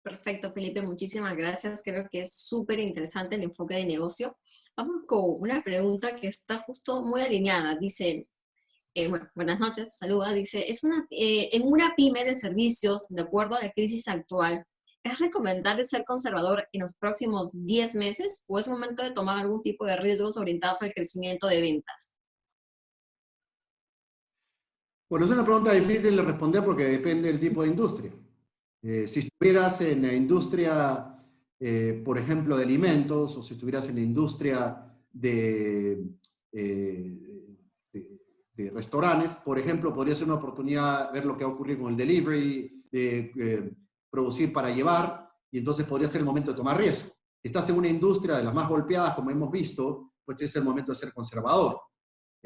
A: Perfecto, Felipe, muchísimas gracias. Creo que es súper interesante el enfoque de negocio. Vamos con una pregunta que está justo muy alineada. Dice, bueno, buenas noches, saluda. Dice, en una pyme de servicios, de acuerdo a la crisis actual, ¿es recomendable ser conservador en los próximos 10 meses o es momento de tomar algún tipo de riesgos orientados al crecimiento de ventas?
B: Bueno, es una pregunta difícil de responder porque depende del tipo de industria. Si estuvieras en la industria, por ejemplo, de alimentos, o si estuvieras en la industria de restaurantes, por ejemplo, podría ser una oportunidad ver lo que va a ocurrir con el delivery, producir para llevar, y entonces podría ser el momento de tomar riesgo. Si estás en una industria de las más golpeadas, como hemos visto, pues es el momento de ser conservador.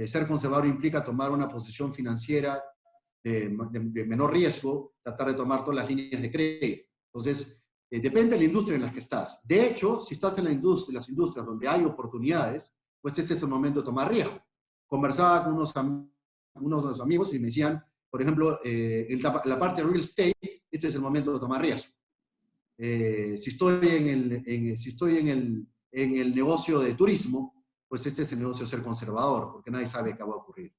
B: Ser conservador implica tomar una posición financiera de menor riesgo, tratar de tomar todas las líneas de crédito. Entonces, depende de la industria en la que estás. De hecho, si estás en las industrias donde hay oportunidades, pues ese es el momento de tomar riesgo. Conversaba con unos amigos y me decían, por ejemplo, en la parte de real estate, este es el momento de tomar riesgo. Si estoy en el negocio de turismo, pues este es el negocio de ser conservador, porque nadie sabe qué va a ocurrir.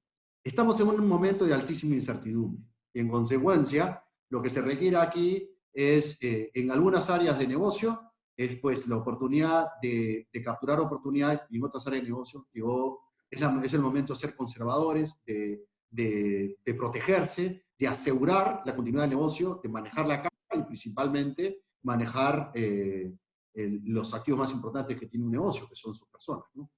B: Estamos en un momento de altísima incertidumbre y en consecuencia lo que se requiere aquí es en algunas áreas de negocio es pues la oportunidad de capturar oportunidades y en otras áreas de negocio es el momento de ser conservadores, de protegerse, de asegurar la continuidad del negocio, de manejar la caja y principalmente manejar los activos más importantes que tiene un negocio, que son sus personas, ¿no?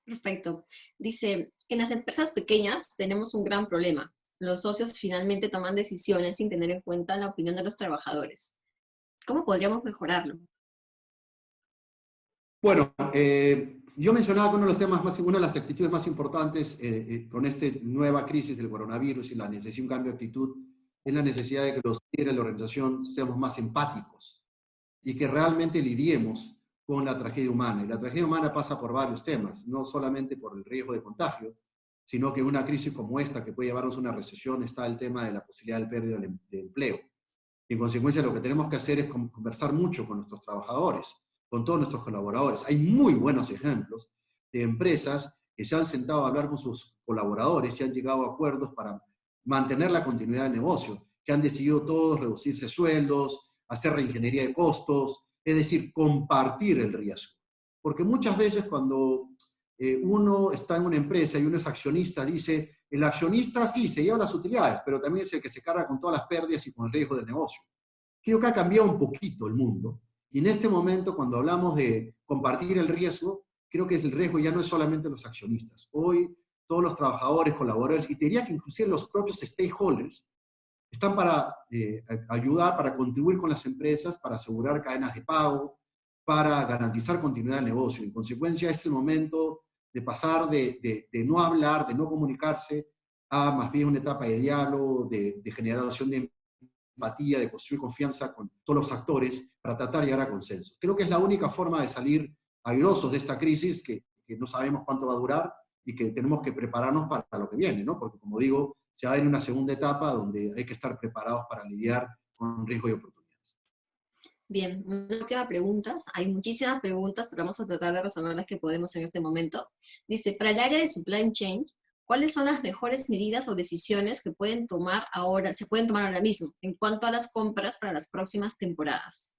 A: Perfecto. Dice, en las empresas pequeñas tenemos un gran problema. Los socios finalmente toman decisiones sin tener en cuenta la opinión de los trabajadores. ¿Cómo podríamos mejorarlo?
B: Bueno, yo mencionaba que una de las actitudes más importantes con esta nueva crisis del coronavirus y la necesidad de un cambio de actitud es la necesidad de que los líderes de la organización seamos más empáticos y que realmente lidiemos con la tragedia humana. Y la tragedia humana pasa por varios temas, no solamente por el riesgo de contagio, sino que en una crisis como esta, que puede llevarnos a una recesión, está el tema de la posibilidad de pérdida de empleo. Y en consecuencia lo que tenemos que hacer es conversar mucho con nuestros trabajadores, con todos nuestros colaboradores. Hay muy buenos ejemplos de empresas que se han sentado a hablar con sus colaboradores y han llegado a acuerdos para mantener la continuidad del negocio, que han decidido todos reducirse sueldos, hacer reingeniería de costos, es decir, compartir el riesgo. Porque muchas veces cuando uno está en una empresa y uno es accionista, dice, el accionista sí, se lleva las utilidades, pero también es el que se carga con todas las pérdidas y con el riesgo del negocio. Creo que ha cambiado un poquito el mundo. Y en este momento, cuando hablamos de compartir el riesgo, creo que el riesgo ya no es solamente los accionistas. Hoy todos los trabajadores, colaboradores, y te diría que inclusive los propios stakeholders, están para ayudar, para contribuir con las empresas, para asegurar cadenas de pago, para garantizar continuidad del negocio. En consecuencia, es el momento de pasar de no hablar, de no comunicarse, a más bien una etapa de diálogo, de generación de empatía, de construir confianza con todos los actores para tratar de llegar a consenso. Creo que es la única forma de salir airosos de esta crisis que no sabemos cuánto va a durar y que tenemos que prepararnos para lo que viene, ¿no? Porque, como digo, se va en una segunda etapa donde hay que estar preparados para lidiar con riesgo y oportunidades.
A: Bien, una última pregunta. Hay muchísimas preguntas, pero vamos a tratar de resolver las que podemos en este momento. Dice, para el área de supply chain, ¿cuáles son las mejores medidas o decisiones que se pueden tomar ahora mismo en cuanto a las compras para las próximas temporadas?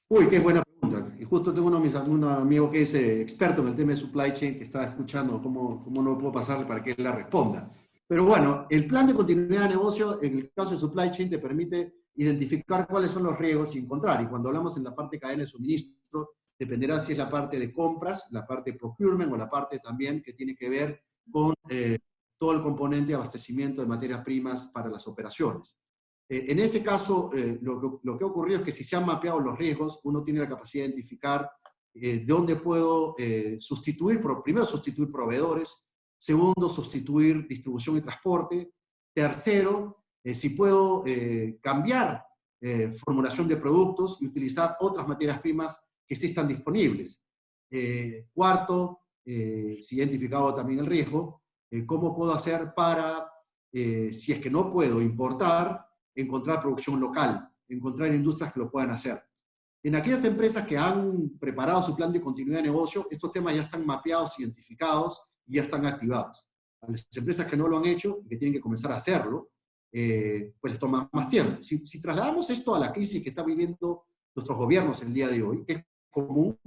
B: Uy, qué buena pregunta. Y justo tengo un amigo que es experto en el tema de supply chain que está escuchando cómo no puedo pasarle para que él la responda. Pero bueno, el plan de continuidad de negocio, en el caso de supply chain, te permite identificar cuáles son los riesgos y encontrar. Y cuando hablamos en la parte de cadena de suministro, dependerá si es la parte de compras, la parte de procurement o la parte también que tiene que ver con todo el componente de abastecimiento de materias primas para las operaciones. En ese caso, lo que ha ocurrido es que si se han mapeado los riesgos, uno tiene la capacidad de identificar dónde puedo primero sustituir proveedores, segundo, sustituir distribución y transporte, tercero, si puedo cambiar formulación de productos y utilizar otras materias primas que sí están disponibles. Cuarto, si he identificado también el riesgo, cómo puedo hacer para, si es que no puedo importar, encontrar producción local, encontrar industrias que lo puedan hacer. En aquellas empresas que han preparado su plan de continuidad de negocio, estos temas ya están mapeados, identificados y ya están activados. A las empresas que no lo han hecho y que tienen que comenzar a hacerlo, pues les toma más tiempo. Si trasladamos esto a la crisis que están viviendo nuestros gobiernos el día de hoy, que es común,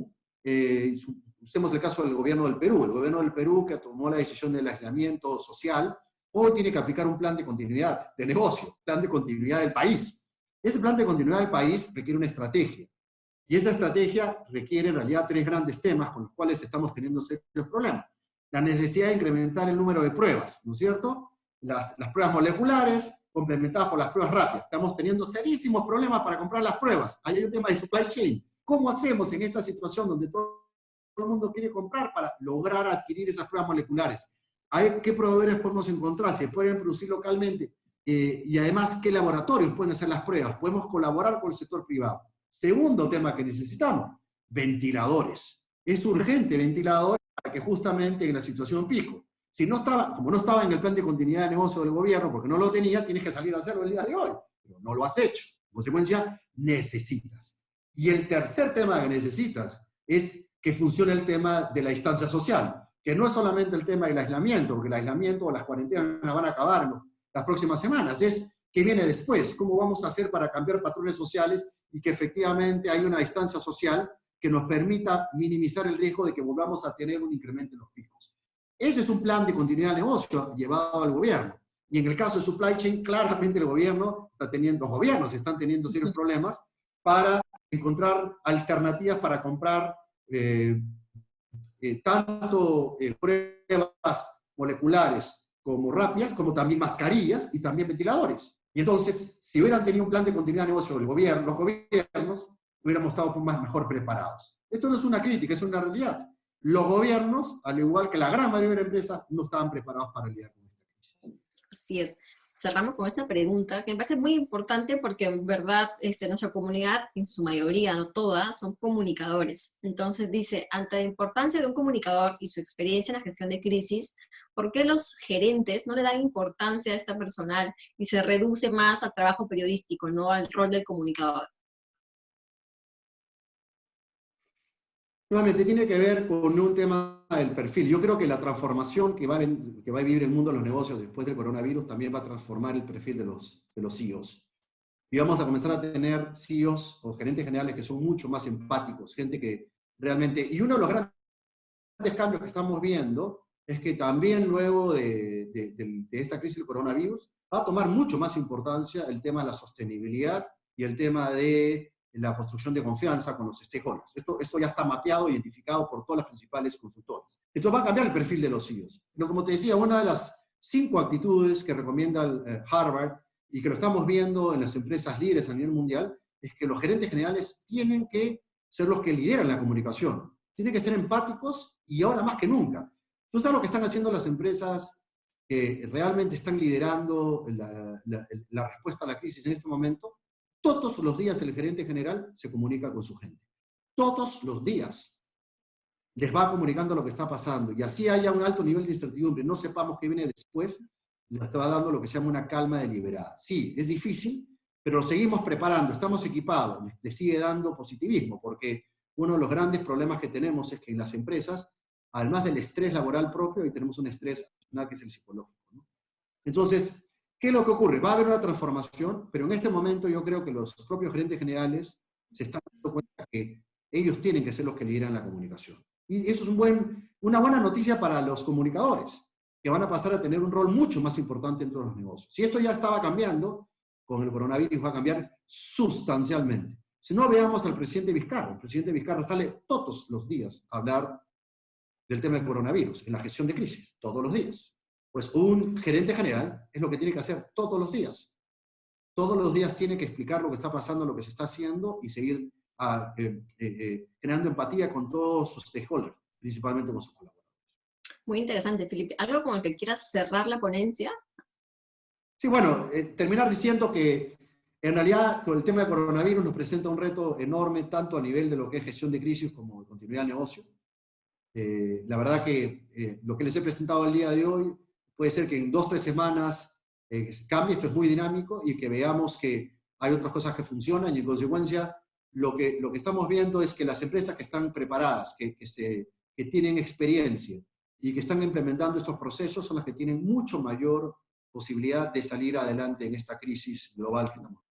B: usemos el caso del gobierno del Perú. El gobierno del Perú, que tomó la decisión del aislamiento social, hoy tiene que aplicar un plan de continuidad de negocio, plan de continuidad del país. Ese plan de continuidad del país requiere una estrategia. Y esa estrategia requiere en realidad tres grandes temas con los cuales estamos teniendo serios problemas. La necesidad de incrementar el número de pruebas, ¿no es cierto? Las pruebas moleculares complementadas por las pruebas rápidas. Estamos teniendo serísimos problemas para comprar las pruebas. Ahí hay un tema de supply chain. ¿Cómo hacemos en esta situación donde todo el mundo quiere comprar para lograr adquirir esas pruebas moleculares? ¿Qué proveedores podemos encontrar? ¿Se pueden producir localmente? Y además, ¿qué laboratorios pueden hacer las pruebas? Podemos colaborar con el sector privado. Segundo tema que necesitamos, ventiladores. Es urgente ventiladores para que justamente en la situación pico. Como no estaba en el plan de continuidad de negocio del gobierno, porque no lo tenía, tienes que salir a hacerlo el día de hoy. Pero no lo has hecho. En consecuencia, necesitas. Y el tercer tema que necesitas es que funcione el tema de la distancia social, que no es solamente el tema del aislamiento, porque el aislamiento o las cuarentenas van a acabar en las próximas semanas, es qué viene después, cómo vamos a hacer para cambiar patrones sociales y que efectivamente haya una distancia social que nos permita minimizar el riesgo de que volvamos a tener un incremento en los picos. Ese es un plan de continuidad de negocio llevado al gobierno. Y en el caso de supply chain, claramente los gobiernos están teniendo serios problemas para encontrar alternativas para comprar tanto pruebas moleculares como rápidas, como también mascarillas y también ventiladores. Y entonces, si hubieran tenido un plan de continuidad de negocio los gobiernos, hubiéramos estado mejor preparados. Esto no es una crítica, es una realidad. Los gobiernos, al igual que la gran mayoría de empresas, no estaban preparados para lidiar con esta crisis.
A: Así es. Cerramos con esta pregunta, que me parece muy importante porque en verdad nuestra comunidad, en su mayoría, no toda, son comunicadores. Entonces dice, ante la importancia de un comunicador y su experiencia en la gestión de crisis, ¿por qué los gerentes no le dan importancia a esta personal y se reduce más al trabajo periodístico, no al rol del comunicador?
B: Nuevamente, tiene que ver con un tema del perfil. Yo creo que la transformación que va a vivir el mundo de los negocios después del coronavirus también va a transformar el perfil de los CEOs. Y vamos a comenzar a tener CEOs o gerentes generales que son mucho más empáticos, gente que realmente... Y uno de los grandes cambios que estamos viendo es que también luego de esta crisis del coronavirus va a tomar mucho más importancia el tema de la sostenibilidad y el tema de la construcción de confianza con los stakeholders. Esto ya está mapeado, identificado por todas las principales consultoras. Esto va a cambiar el perfil de los CEOs. Pero como te decía, una de las 5 actitudes que recomienda Harvard y que lo estamos viendo en las empresas líderes a nivel mundial es que los gerentes generales tienen que ser los que lideran la comunicación. Tienen que ser empáticos y ahora más que nunca. ¿Tú sabes lo que están haciendo las empresas que realmente están liderando la respuesta a la crisis en este momento? Todos los días el gerente general se comunica con su gente. Todos los días les va comunicando lo que está pasando. Y así haya un alto nivel de incertidumbre, no sepamos qué viene después, les está dando lo que se llama una calma deliberada. Sí, es difícil, pero lo seguimos preparando, estamos equipados, les sigue dando positivismo, porque uno de los grandes problemas que tenemos es que en las empresas, además del estrés laboral propio, hoy tenemos un estrés adicional que es el psicológico, ¿no? Entonces, ¿qué es lo que ocurre? Va a haber una transformación, pero en este momento yo creo que los propios gerentes generales se están dando cuenta que ellos tienen que ser los que lideran la comunicación. Y eso es una buena noticia para los comunicadores, que van a pasar a tener un rol mucho más importante dentro de los negocios. Si esto ya estaba cambiando, con el coronavirus va a cambiar sustancialmente. Si no, veamos al presidente Vizcarra. El presidente Vizcarra sale todos los días a hablar del tema del coronavirus, en la gestión de crisis, todos los días. Pues un gerente general es lo que tiene que hacer todos los días. Todos los días tiene que explicar lo que está pasando, lo que se está haciendo y seguir generando empatía con todos sus stakeholders, principalmente con sus colaboradores.
A: Muy interesante, Felipe. ¿Algo con el que quieras cerrar la ponencia?
B: Sí, bueno, terminar diciendo que en realidad con el tema del coronavirus nos presenta un reto enorme, tanto a nivel de lo que es gestión de crisis como de continuidad del negocio. La verdad que lo que les he presentado el día de hoy puede ser que en 2 o 3 semanas cambie, esto es muy dinámico, y que veamos que hay otras cosas que funcionan, y en consecuencia lo que estamos viendo es que las empresas que están preparadas, que tienen experiencia y que están implementando estos procesos son las que tienen mucho mayor posibilidad de salir adelante en esta crisis global que estamos.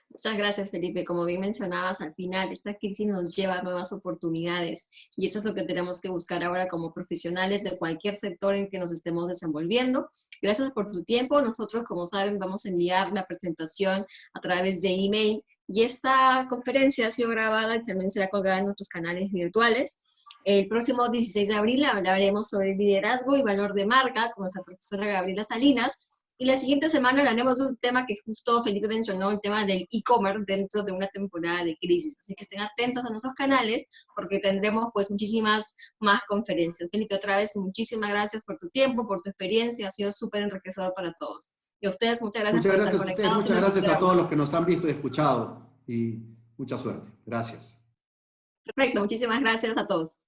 A: Muchas gracias, Felipe. Como bien mencionabas, al final esta crisis nos lleva a nuevas oportunidades y eso es lo que tenemos que buscar ahora como profesionales de cualquier sector en que nos estemos desenvolviendo. Gracias por tu tiempo. Nosotros, como saben, vamos a enviar la presentación a través de email y esta conferencia ha sido grabada y también será colgada en nuestros canales virtuales. El próximo 16 de abril hablaremos sobre liderazgo y valor de marca con nuestra profesora Gabriela Salinas. Y la siguiente semana hablaremos de un tema que justo Felipe mencionó, el tema del e-commerce dentro de una temporada de crisis. Así que estén atentos a nuestros canales porque tendremos pues muchísimas más conferencias. Felipe, otra vez, muchísimas gracias por tu tiempo, por tu experiencia. Ha sido súper enriquecedor para todos. Y a ustedes, muchas gracias por estar conectados.
B: Muchas gracias a todos los que nos han visto y escuchado. Y mucha suerte. Gracias.
A: Perfecto, muchísimas gracias a todos.